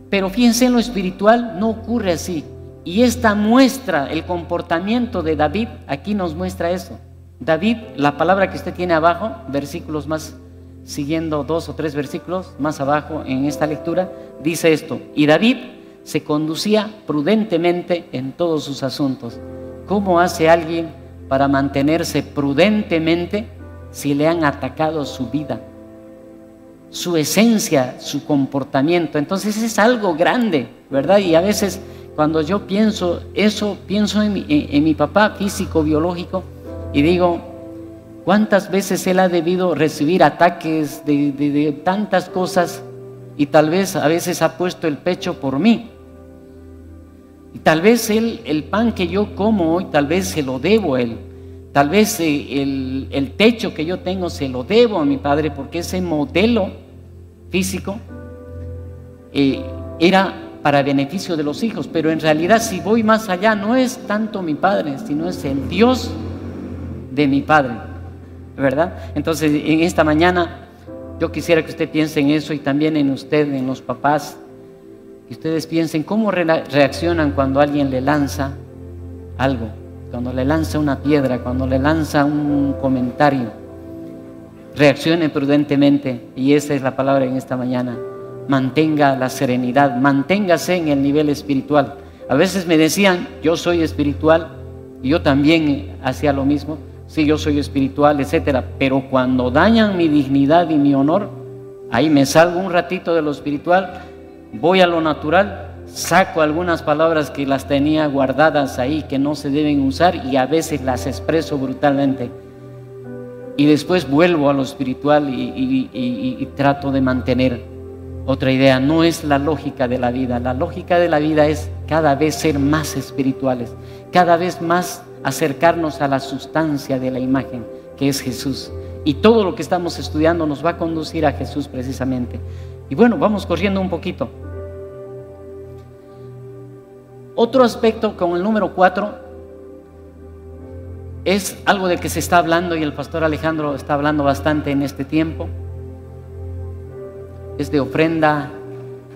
pero fíjense, en lo espiritual no ocurre así. Y esta muestra, el comportamiento de David, aquí nos muestra eso. David, la palabra que usted tiene abajo, versículos más, siguiendo 2 o 3 versículos más abajo en esta lectura, dice esto, y David se conducía prudentemente en todos sus asuntos. ¿Cómo hace alguien para mantenerse prudentemente si le han atacado su vida, su esencia, su comportamiento? Entonces es algo grande, ¿verdad? Y a veces cuando yo pienso eso, pienso en mi papá físico, biológico, y digo, ¿cuántas veces él ha debido recibir ataques de tantas cosas? Y tal vez a veces ha puesto el pecho por mí. Y tal vez el pan que yo como hoy, tal vez se lo debo a él. Tal vez el techo que yo tengo se lo debo a mi padre, porque ese modelo físico era para beneficio de los hijos. Pero en realidad, si voy más allá, no es tanto mi padre, sino es el Dios de mi padre, ¿verdad? Entonces en esta mañana yo quisiera que usted piense en eso, y también en usted, en los papás, que ustedes piensen cómo reaccionan cuando alguien le lanza algo, cuando le lanza una piedra, cuando le lanza un comentario. Reaccione prudentemente, y esa es la palabra en esta mañana. Mantenga la serenidad, manténgase en el nivel espiritual. A veces me decían, yo soy espiritual, y yo también hacía lo mismo. Sí, yo soy espiritual, etcétera, pero cuando dañan mi dignidad y mi honor, ahí me salgo un ratito de lo espiritual, voy a lo natural, saco algunas palabras que las tenía guardadas ahí, que no se deben usar, y a veces las expreso brutalmente, y después vuelvo a lo espiritual y trato de mantener otra idea. No es la lógica de la vida. La lógica de la vida es cada vez ser más espirituales, cada vez más acercarnos a la sustancia de la imagen, que es Jesús. Y todo lo que estamos estudiando nos va a conducir a Jesús precisamente. Y bueno, vamos corriendo un poquito. Otro aspecto con el número 4 es algo de que se está hablando, y el pastor Alejandro está hablando bastante en este tiempo. Es de ofrenda,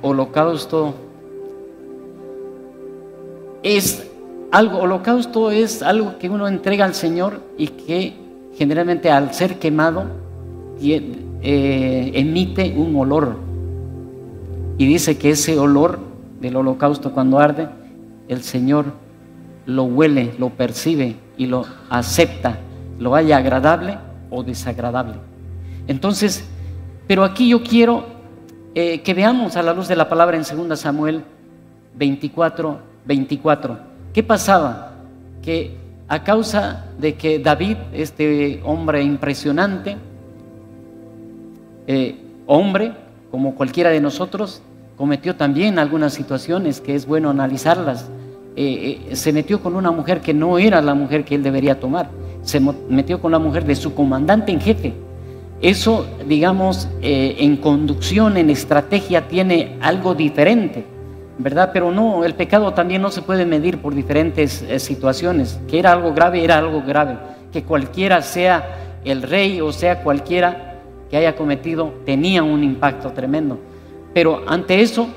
holocausto. Holocausto es algo que uno entrega al Señor, y que generalmente al ser quemado emite un olor, y dice que ese olor del holocausto, cuando arde, el Señor lo huele, lo percibe y lo acepta, lo haya agradable o desagradable. Entonces Pero aquí yo quiero que veamos a la luz de la palabra en 2 Samuel 24:24. ¿Qué pasaba? Que a causa de que David, este hombre impresionante, hombre como cualquiera de nosotros, cometió también algunas situaciones que es bueno analizarlas. Se metió con una mujer que no era la mujer que él debería tomar. Se metió con la mujer de su comandante en jefe. Eso, digamos, en conducción, en estrategia, tiene algo diferente, ¿verdad? Pero no, el pecado también no se puede medir por diferentes situaciones. Que era algo grave, era algo grave. Que cualquiera, sea el rey o sea cualquiera que haya cometido, tenía un impacto tremendo. Pero ante eso,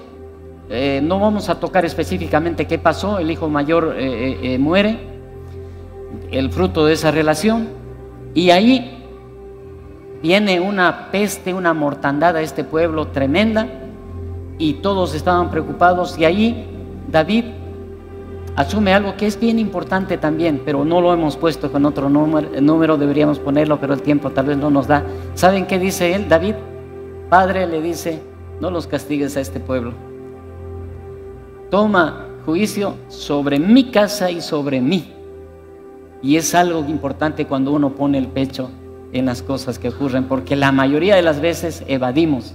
no vamos a tocar específicamente qué pasó. El hijo mayor muere, el fruto de esa relación, y ahí viene una peste, una mortandad a este pueblo tremenda, y todos estaban preocupados. Y ahí David asume algo que es bien importante también, pero no lo hemos puesto con otro número, deberíamos ponerlo, pero el tiempo tal vez no nos da. ¿Saben qué dice él? David, padre, le dice: no los castigues a este pueblo. Toma juicio sobre mi casa y sobre mí. Y es algo importante cuando uno pone el pecho en las cosas que ocurren, porque la mayoría de las veces evadimos.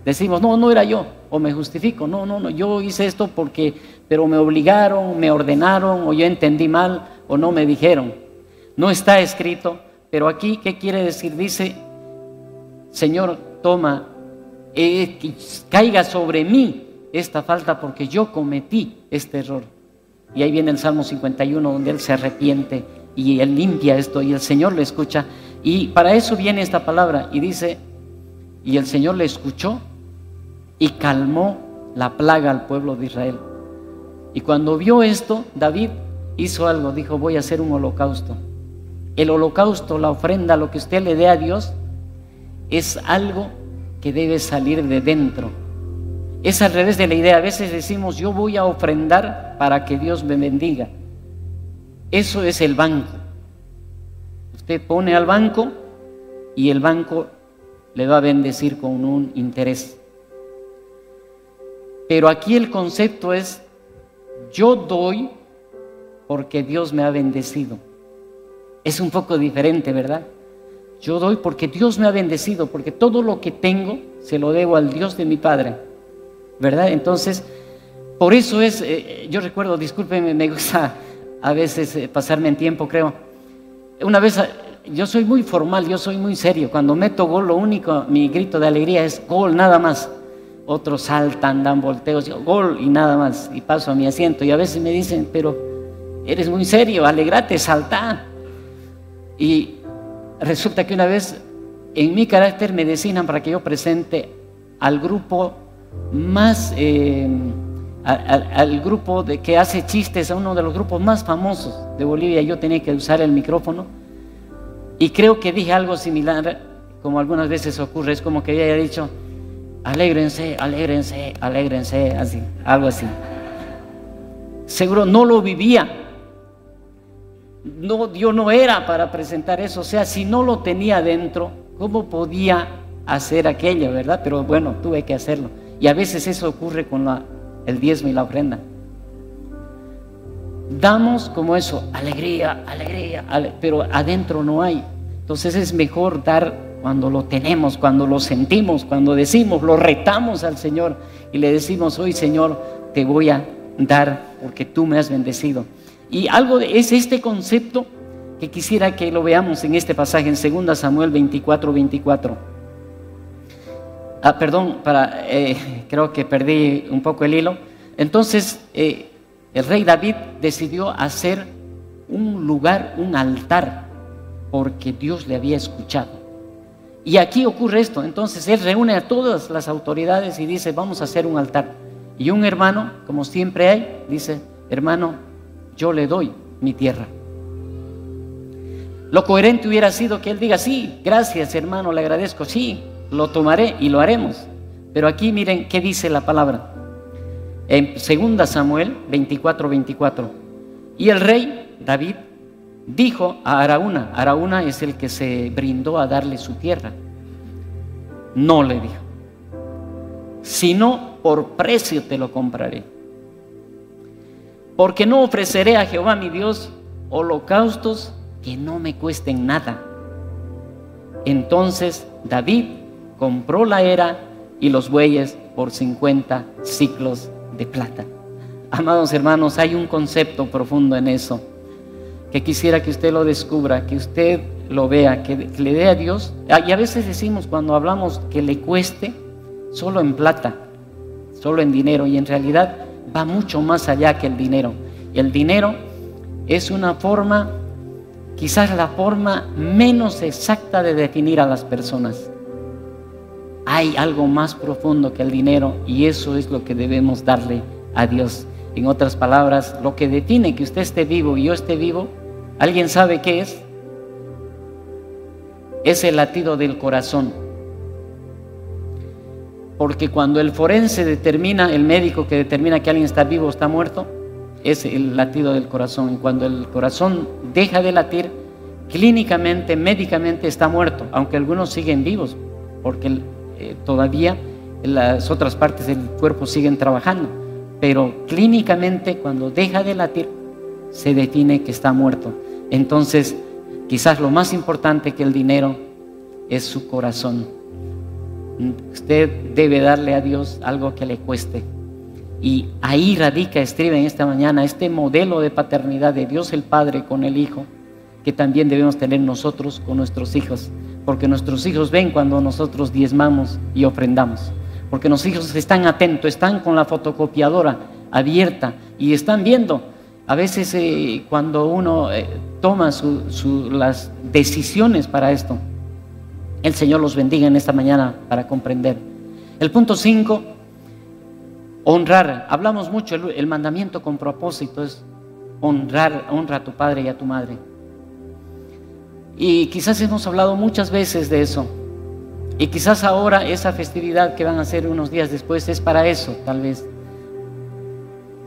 Decimos: no, no era yo, o me justifico, no, yo hice esto porque, pero me obligaron, me ordenaron, o yo entendí mal, o no me dijeron. No está escrito, pero aquí, ¿qué quiere decir? Dice: Señor, toma, que caiga sobre mí esta falta porque yo cometí este error. Y ahí viene el Salmo 51, donde él se arrepiente y él limpia esto, y el Señor le escucha. Y para eso viene esta palabra, y dice: y el Señor le escuchó y calmó la plaga al pueblo de Israel. Y cuando vio esto, David hizo algo, dijo: voy a hacer un holocausto. El holocausto, la ofrenda, lo que usted le dé a Dios, es algo que debe salir de dentro. Es al revés de la idea. A veces decimos: yo voy a ofrendar para que Dios me bendiga. Eso es el banco. Usted pone al banco y el banco le va a bendecir con un interés. Pero aquí el concepto es: yo doy porque Dios me ha bendecido. Es un poco diferente, ¿verdad? Yo doy porque Dios me ha bendecido, porque todo lo que tengo se lo debo al Dios de mi Padre, ¿verdad? Entonces, por eso es, yo recuerdo, discúlpenme, me gusta a veces pasarme en tiempo, creo. Una vez, yo soy muy formal, yo soy muy serio. Cuando meto gol, lo único, mi grito de alegría es gol, nada más. Otros saltan, dan volteos, yo, gol y nada más, y paso a mi asiento. Y a veces me dicen: pero eres muy serio, alegrate, salta. Y resulta que una vez en mi carácter me designan para que yo presente al grupo más, al grupo que hace chistes, a uno de los grupos más famosos de Bolivia. Yo tenía que usar el micrófono y creo que dije algo similar, como algunas veces ocurre. Es como que yo haya dicho: alégrense, alégrense, alégrense, así, algo así. Seguro no lo vivía. No, yo no era para presentar eso. O sea, si no lo tenía dentro, ¿cómo podía hacer aquello, verdad? Pero bueno, tuve que hacerlo. Y a veces eso ocurre con el diezmo y la ofrenda. Damos como eso, alegría, alegría, pero adentro no hay. Entonces es mejor dar cuando lo tenemos, cuando lo sentimos, cuando decimos, lo retamos al Señor y le decimos: hoy, Señor, te voy a dar porque tú me has bendecido. Y es este concepto que quisiera que lo veamos en este pasaje, en 2 Samuel 24:24. Perdón, creo que perdí un poco el hilo. Entonces, el rey David decidió hacer un lugar, un altar, porque Dios le había escuchado. Y aquí ocurre esto. Entonces él reúne a todas las autoridades y dice: vamos a hacer un altar. Y un hermano, como siempre hay, dice: hermano, yo le doy mi tierra. Lo coherente hubiera sido que él diga: sí, gracias hermano, le agradezco, sí, lo tomaré y lo haremos. Pero aquí miren qué dice la palabra en 2 Samuel 24:24. Y el rey David dijo a Araúna es el que se brindó a darle su tierra. No, le dijo, sino por precio te lo compraré. Porque no ofreceré a Jehová mi Dios holocaustos que no me cuesten nada. Entonces David compró la era y los bueyes por 50 siclos de plata. Amados hermanos, hay un concepto profundo en eso que quisiera que usted lo descubra, que usted lo vea, que le dé a Dios. Y a veces decimos, cuando hablamos, que le cueste solo en plata, solo en dinero, y en realidad va mucho más allá que el dinero. Y el dinero es una forma, quizás la forma menos exacta de definir a las personas. Hay algo más profundo que el dinero, y eso es lo que debemos darle a Dios. En otras palabras, lo que define que usted esté vivo y yo esté vivo, ¿alguien sabe qué es? Es el latido del corazón. Porque cuando el forense determina, el médico que determina que alguien está vivo o está muerto, es el latido del corazón. Y cuando el corazón deja de latir, clínicamente, médicamente está muerto, aunque algunos siguen vivos, porque todavía las otras partes del cuerpo siguen trabajando. Pero clínicamente, cuando deja de latir, se define que está muerto. Entonces, quizás lo más importante que el dinero es su corazón. Usted debe darle a Dios algo que le cueste. Y ahí radica, estriba en esta mañana, este modelo de paternidad de Dios el Padre con el Hijo, que también debemos tener nosotros con nuestros hijos. Porque nuestros hijos ven cuando nosotros diezmamos y ofrendamos. Porque los hijos están atentos, están con la fotocopiadora abierta y están viendo. A veces cuando uno toma las decisiones para esto, el Señor los bendiga en esta mañana para comprender. El punto 5, honrar. Hablamos mucho, el mandamiento con propósito es honra a tu padre y a tu madre. Y quizás hemos hablado muchas veces de eso. Y quizás ahora esa festividad que van a hacer unos días después es para eso, tal vez.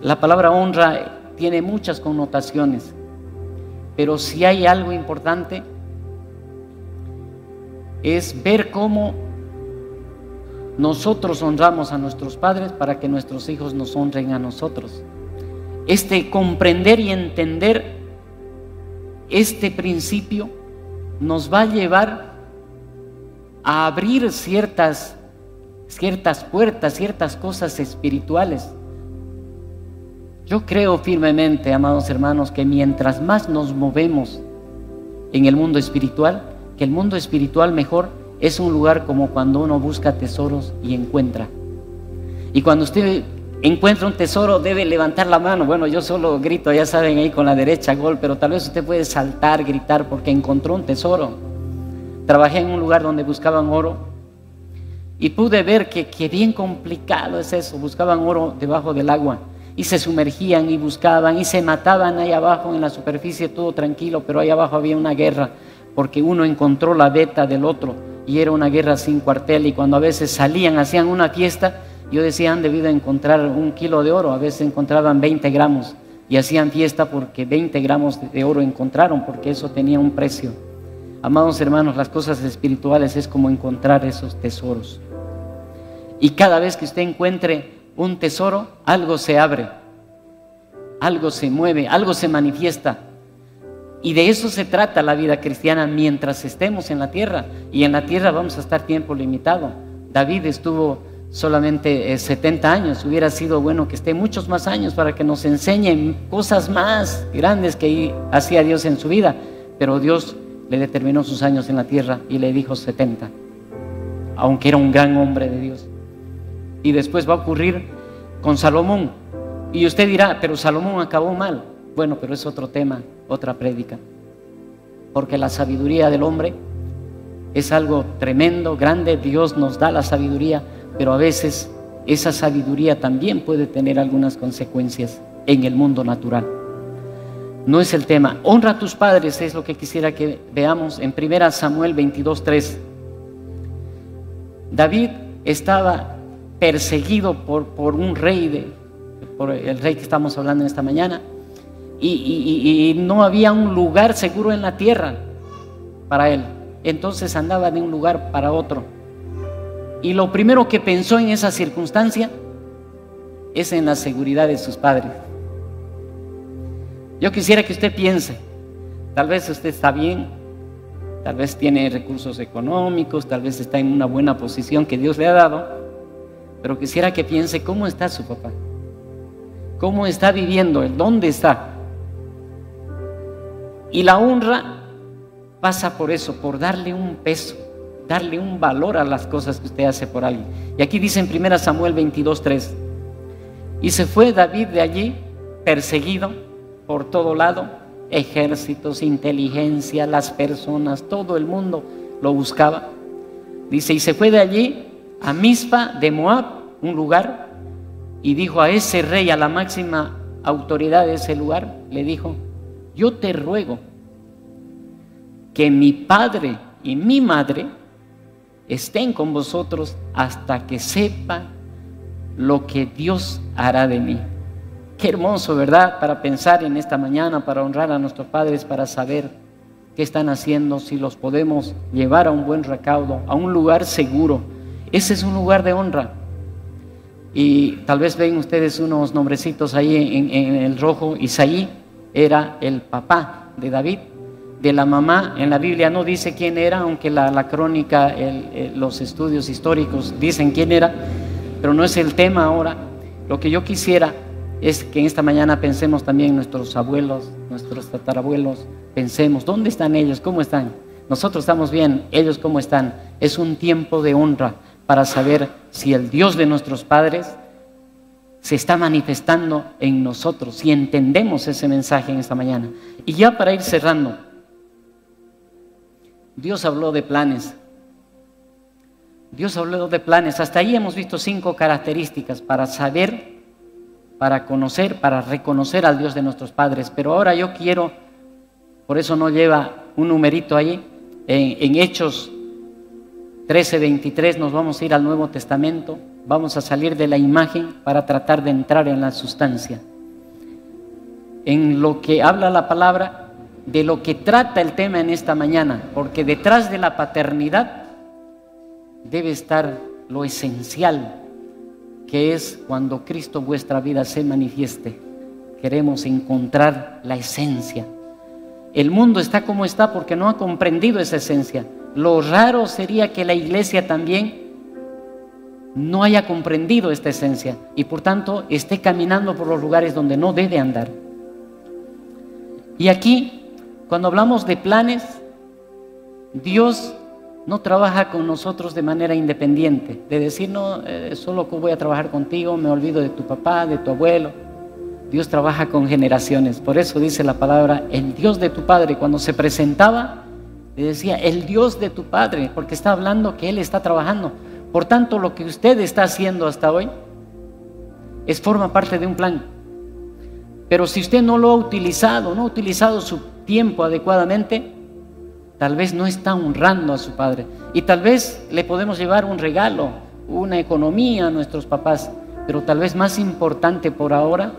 La palabra honra tiene muchas connotaciones, pero si hay algo importante es ver cómo nosotros honramos a nuestros padres para que nuestros hijos nos honren a nosotros. Comprender y entender este principio nos va a llevar a abrir ciertas puertas, ciertas cosas espirituales. Yo creo firmemente, amados hermanos, que mientras más nos movemos en el mundo espiritual, que el mundo espiritual mejor es un lugar como cuando uno busca tesoros y encuentra. Y cuando usted encuentra un tesoro debe levantar la mano. Bueno, yo solo grito, ya saben, ahí con la derecha, gol, pero tal vez usted puede saltar, gritar porque encontró un tesoro. Trabajé en un lugar donde buscaban oro y pude ver que bien complicado es eso. Buscaban oro debajo del agua y se sumergían y buscaban y se mataban ahí abajo en la superficie, todo tranquilo, pero ahí abajo había una guerra porque uno encontró la veta del otro y era una guerra sin cuartel. Y cuando a veces salían, hacían una fiesta, yo decía, han debido encontrar 1 kilo de oro. A veces encontraban 20 gramos y hacían fiesta porque 20 gramos de oro encontraron, porque eso tenía un precio. Amados hermanos, las cosas espirituales es como encontrar esos tesoros. Y cada vez que usted encuentre un tesoro, algo se abre, algo se mueve, algo se manifiesta. Y de eso se trata la vida cristiana mientras estemos en la tierra. Y en la tierra vamos a estar tiempo limitado. David estuvo solamente 70 años. Hubiera sido bueno que esté muchos más años para que nos enseñen cosas más grandes que hacía Dios en su vida. Pero Dios le determinó sus años en la tierra y le dijo 70, aunque era un gran hombre de Dios. Y después va a ocurrir con Salomón. Y usted dirá, pero Salomón acabó mal. Bueno, pero es otro tema, otra prédica. Porque la sabiduría del hombre es algo tremendo, grande. Dios nos da la sabiduría, pero a veces esa sabiduría también puede tener algunas consecuencias en el mundo natural. No es el tema. Honra a tus padres es lo que quisiera que veamos en 1 Samuel 22:3. David estaba perseguido por un rey, por el rey que estamos hablando en esta mañana, y no había un lugar seguro en la tierra para él. Entonces andaba de un lugar para otro. Y lo primero que pensó en esa circunstancia es en la seguridad de sus padres. Yo quisiera que usted piense, tal vez usted está bien, tal vez tiene recursos económicos, tal vez está en una buena posición que Dios le ha dado, pero quisiera que piense cómo está su papá, cómo está viviendo él, dónde está. Y la honra pasa por eso, por darle un peso, darle un valor a las cosas que usted hace por alguien. Y aquí dice en 1 Samuel 22:3, y se fue David de allí perseguido por todo lado, ejércitos, inteligencia, las personas, todo el mundo lo buscaba. Dice, y se fue de allí a Mizpa de Moab, un lugar, y dijo a ese rey, a la máxima autoridad de ese lugar, le dijo, yo te ruego que mi padre y mi madre estén con vosotros hasta que sepa lo que Dios hará de mí. Qué hermoso, ¿verdad? Para pensar en esta mañana, para honrar a nuestros padres, para saber qué están haciendo, si los podemos llevar a un buen recaudo, a un lugar seguro. Ese es un lugar de honra. Y tal vez ven ustedes unos nombrecitos ahí en el rojo. Isaí era el papá de David. De la mamá, en la Biblia no dice quién era, aunque la crónica, los estudios históricos dicen quién era, pero no es el tema ahora. Lo que yo quisiera es que en esta mañana pensemos también en nuestros abuelos, nuestros tatarabuelos, pensemos, ¿dónde están ellos? ¿Cómo están? Nosotros estamos bien, ellos ¿cómo están? Es un tiempo de honra para saber si el Dios de nuestros padres se está manifestando en nosotros, si entendemos ese mensaje en esta mañana. Y ya para ir cerrando, Dios habló de planes. Dios habló de planes. Hasta ahí hemos visto 5 características para saber, para conocer, para reconocer al Dios de nuestros padres. Pero ahora yo quiero, por eso no lleva un numerito ahí, en Hechos 13:23 nos vamos a ir al Nuevo Testamento, vamos a salir de la imagen para tratar de entrar en la sustancia. En lo que habla la palabra, de lo que trata el tema en esta mañana, porque detrás de la paternidad debe estar lo esencial, que es cuando Cristo vuestra vida se manifieste. Queremos encontrar la esencia. El mundo está como está porque no ha comprendido esa esencia. Lo raro sería que la iglesia también no haya comprendido esta esencia y por tanto esté caminando por los lugares donde no debe andar. Y aquí, cuando hablamos de planes, Dios no trabaja con nosotros de manera independiente, de decir, no, solo voy a trabajar contigo, me olvido de tu papá, de tu abuelo. Dios trabaja con generaciones. Por eso dice la palabra, el Dios de tu padre. Cuando se presentaba, le decía, el Dios de tu padre, porque está hablando que Él está trabajando. Por tanto, lo que usted está haciendo hasta hoy forma parte de un plan. Pero si usted no lo ha utilizado, no ha utilizado su tiempo adecuadamente, tal vez no está honrando a su padre. Y tal vez le podemos llevar un regalo, una economía a nuestros papás, pero tal vez más importante por ahora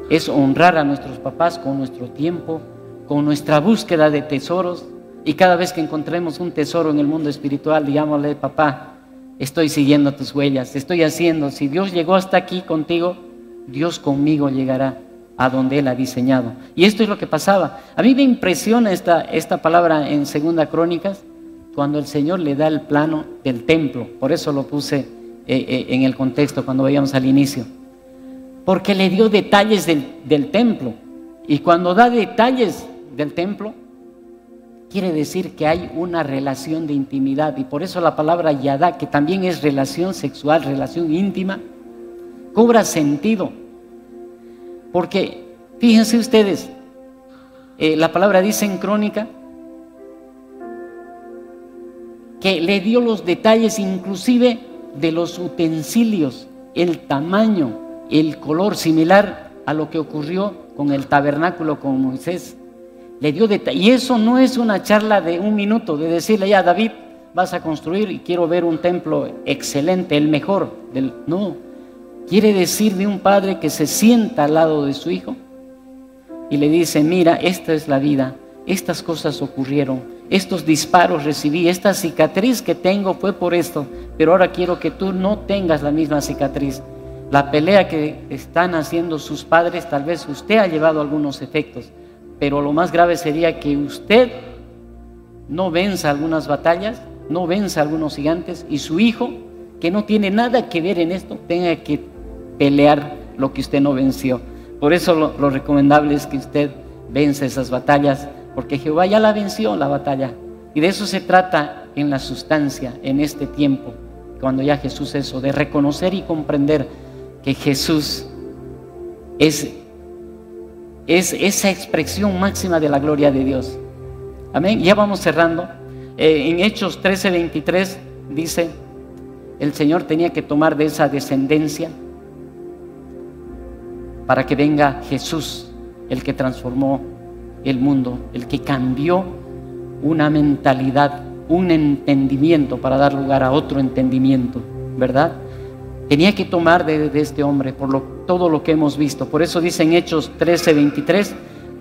es honrar a nuestros papás con nuestro tiempo, con nuestra búsqueda de tesoros. Y cada vez que encontremos un tesoro en el mundo espiritual, digámosle, papá, estoy siguiendo tus huellas, estoy haciendo. Si Dios llegó hasta aquí contigo, Dios conmigo llegará a donde Él ha diseñado. Y esto es lo que pasaba. A mí me impresiona esta palabra en 2 Crónicas, cuando el Señor le da el plano del templo. Por eso lo puse en el contexto cuando veíamos al inicio. Porque le dio detalles del templo. Y cuando da detalles del templo, quiere decir que hay una relación de intimidad. Y por eso la palabra yadá, que también es relación sexual, relación íntima, cobra sentido. Porque fíjense ustedes, la palabra dice en Crónica que le dio los detalles inclusive de los utensilios, el tamaño, el color, similar a lo que ocurrió con el tabernáculo con Moisés. Le dio detalles. Y eso no es una charla de un minuto, de decirle, ya David, vas a construir y quiero ver un templo excelente, el mejor. No, quiere decir de un padre que se sienta al lado de su hijo y le dice, mira, esta es la vida, estas cosas ocurrieron, estos disparos recibí, esta cicatriz que tengo fue por esto, pero ahora quiero que tú no tengas la misma cicatriz. La pelea que están haciendo sus padres, tal vez usted ha llevado algunos efectos, pero lo más grave sería que usted no venza algunas batallas, no venza algunos gigantes, y su hijo, que no tiene nada que ver en esto, tenga que pelear lo que usted no venció. Por eso lo recomendable es que usted venza esas batallas, porque Jehová ya la venció la batalla. Y de eso se trata en la sustancia, en este tiempo, cuando ya Jesús eso, de reconocer y comprender que Jesús es esa expresión máxima de la gloria de Dios. Amén. Ya vamos cerrando. En Hechos 13:23 dice, el Señor tenía que tomar de esa descendencia para que venga Jesús, el que transformó el mundo, el que cambió una mentalidad, un entendimiento para dar lugar a otro entendimiento, ¿verdad? Tenía que tomar de este hombre por todo lo que hemos visto. Por eso dice en Hechos 13:23,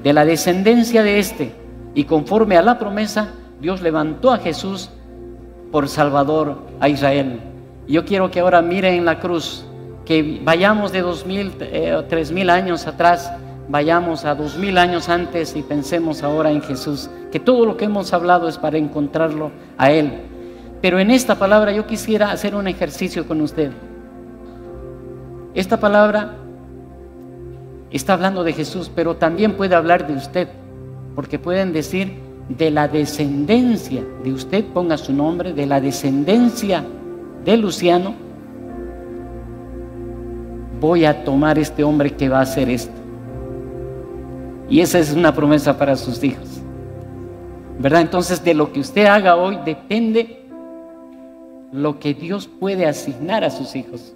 de la descendencia de este, y conforme a la promesa, Dios levantó a Jesús por Salvador a Israel. Yo quiero que ahora miren la cruz, que vayamos de 2000, 3000 años atrás, vayamos a 2000 años antes y pensemos ahora en Jesús, que todo lo que hemos hablado es para encontrarlo a Él. Pero en esta palabra yo quisiera hacer un ejercicio con usted. Esta palabra está hablando de Jesús, pero también puede hablar de usted, porque pueden decir de la descendencia de usted, ponga su nombre, de la descendencia de Luciano, voy a tomar este hombre que va a hacer esto. Y esa es una promesa para sus hijos, ¿verdad? Entonces, de lo que usted haga hoy depende lo que Dios puede asignar a sus hijos.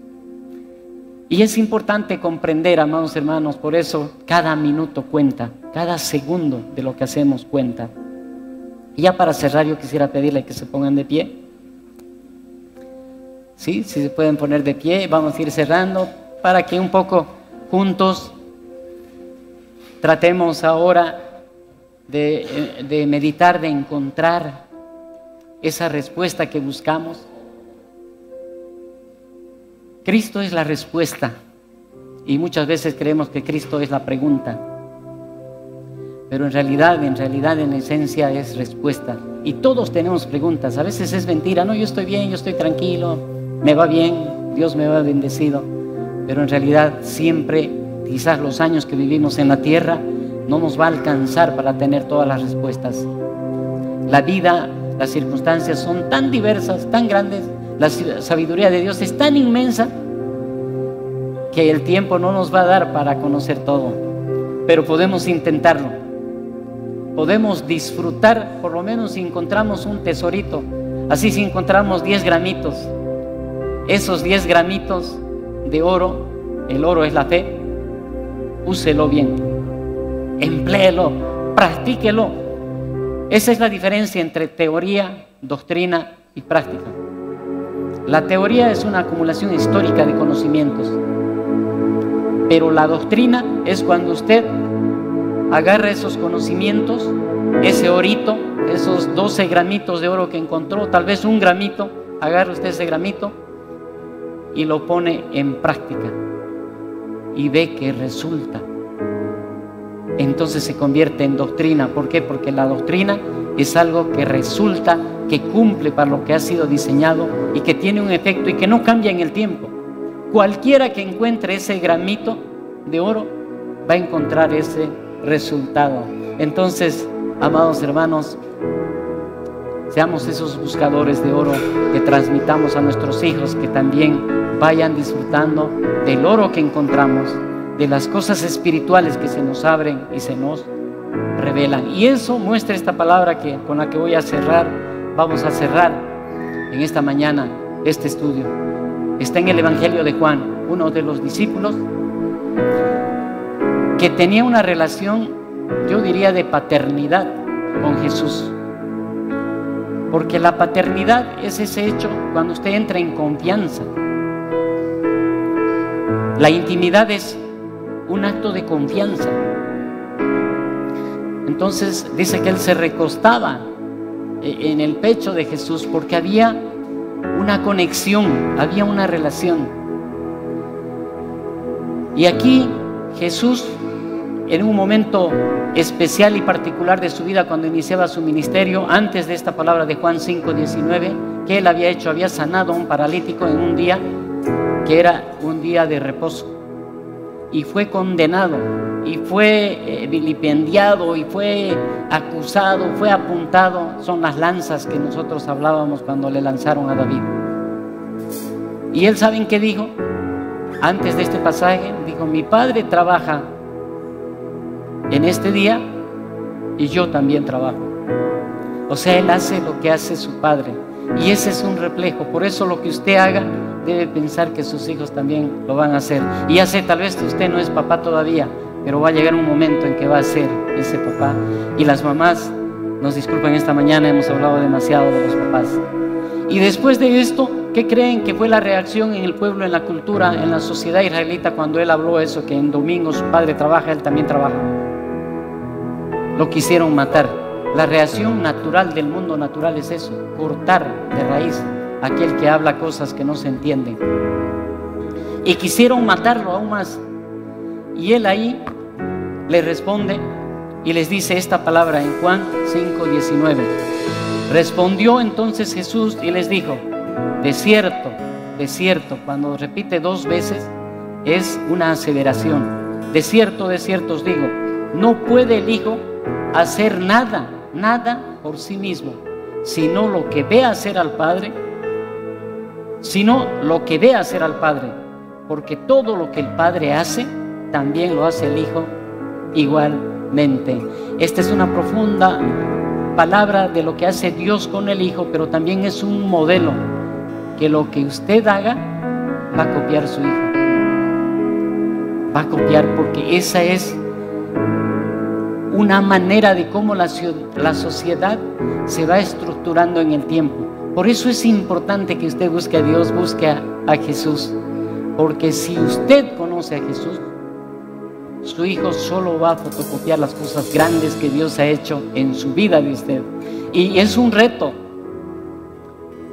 Y es importante comprender, amados hermanos, por eso cada minuto cuenta, cada segundo de lo que hacemos cuenta. Y ya para cerrar, yo quisiera pedirle que se pongan de pie. ¿Sí? Si se pueden poner de pie, vamos a ir cerrando para que un poco juntos tratemos ahora de meditar, de encontrar esa respuesta que buscamos. Cristo es la respuesta y muchas veces creemos que Cristo es la pregunta, pero en realidad, en esencia es respuesta. Y todos tenemos preguntas. A veces es mentira, no, yo estoy bien, yo estoy tranquilo, me va bien, Dios me va bendecido, pero en realidad siempre, quizás los años que vivimos en la tierra no nos va a alcanzar para tener todas las respuestas. La vida, las circunstancias son tan diversas, tan grandes, la sabiduría de Dios es tan inmensa que el tiempo no nos va a dar para conocer todo, pero podemos intentarlo, podemos disfrutar, por lo menos si encontramos un tesorito, así si encontramos 10 gramitos, esos 10 gramitos de oro, el oro es la fe, úselo bien, empléelo, practíquelo. Esa es la diferencia entre teoría, doctrina y práctica. La teoría es una acumulación histórica de conocimientos, pero la doctrina es cuando usted agarra esos conocimientos, ese orito, esos 12 gramitos de oro que encontró, tal vez un gramito, agarra usted ese gramito y lo pone en práctica y ve que resulta. Entonces se convierte en doctrina. ¿Por qué? Porque la doctrina es algo que resulta, que cumple para lo que ha sido diseñado y que tiene un efecto y que no cambia en el tiempo. Cualquiera que encuentre ese gramito de oro va a encontrar ese resultado. Entonces, amados hermanos, seamos esos buscadores de oro, que transmitamos a nuestros hijos, que también vayan disfrutando del oro que encontramos, de las cosas espirituales que se nos abren y se nos revelan. Y eso muestra esta palabra con la que voy a cerrar. Vamos a cerrar en esta mañana este estudio. Está en el Evangelio de Juan, uno de los discípulos que tenía una relación, yo diría, de paternidad con Jesús. Porque la paternidad es ese hecho cuando usted entra en confianza. La intimidad es un acto de confianza. Entonces dice que él se recostaba en el pecho de Jesús porque había una conexión, había una relación. Y aquí Jesús, en un momento especial y particular de su vida, cuando iniciaba su ministerio, antes de esta palabra de Juan 5:19, que él había hecho, había sanado a un paralítico en un día que era un día de reposo, y fue condenado, y fue vilipendiado, y fue acusado, fue apuntado. Son las lanzas que nosotros hablábamos cuando le lanzaron a David. Y él, ¿saben qué dijo? Antes de este pasaje, dijo: mi Padre trabaja en este día y yo también trabajo. O sea, él hace lo que hace su Padre, y ese es un reflejo. Por eso lo que usted haga, debe pensar que sus hijos también lo van a hacer. Y ya sé, tal vez usted no es papá todavía, pero va a llegar un momento en que va a ser ese papá. Y las mamás, nos disculpen, esta mañana hemos hablado demasiado de los papás. Y después de esto, ¿qué creen que fue la reacción en el pueblo, en la cultura, en la sociedad israelita, cuando él habló eso, que en domingo su padre trabaja, él también trabaja? Lo quisieron matar. La reacción natural del mundo natural es eso: cortar de raíz a aquel que habla cosas que no se entienden. Y quisieron matarlo aún más. Y él ahí le responde y les dice esta palabra en Juan 5:19. Respondió entonces Jesús y les dijo: de cierto, cuando repite 2 veces es una aseveración. De cierto os digo, no puede el Hijo hacer nada por sí mismo, sino lo que ve hacer al Padre, porque todo lo que el Padre hace, también lo hace el Hijo igualmente. Esta es una profunda palabra de lo que hace Dios con el Hijo, pero también es un modelo que lo que usted haga va a copiar su Hijo. Va a copiar, porque esa es una manera de cómo la sociedad se va estructurando en el tiempo. Por eso es importante que usted busque a Dios, busque a Jesús, porque si usted conoce a Jesús, su hijo solo va a fotocopiar las cosas grandes que Dios ha hecho en su vida de usted. Y es un reto.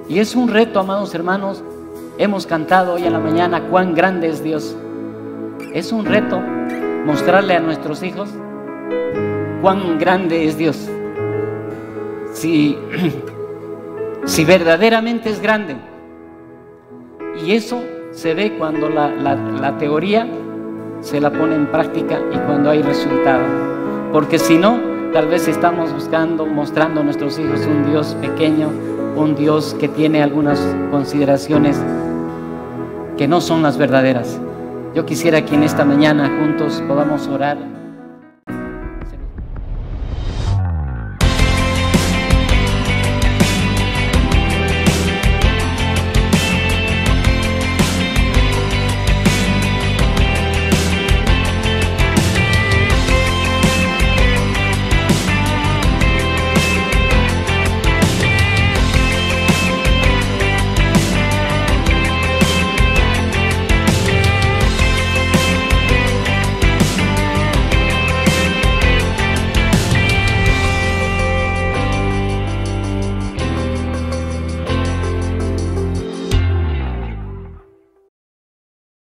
Y es un reto, amados hermanos. Hemos cantado hoy en la mañana cuán grande es Dios. Es un reto mostrarle a nuestros hijos cuán grande es Dios. Si verdaderamente es grande. Y eso se ve cuando la teoría se la pone en práctica y cuando hay resultado. Porque si no, tal vez estamos mostrando a nuestros hijos un Dios pequeño, un Dios que tiene algunas consideraciones que no son las verdaderas. Yo quisiera que en esta mañana juntos podamos orar.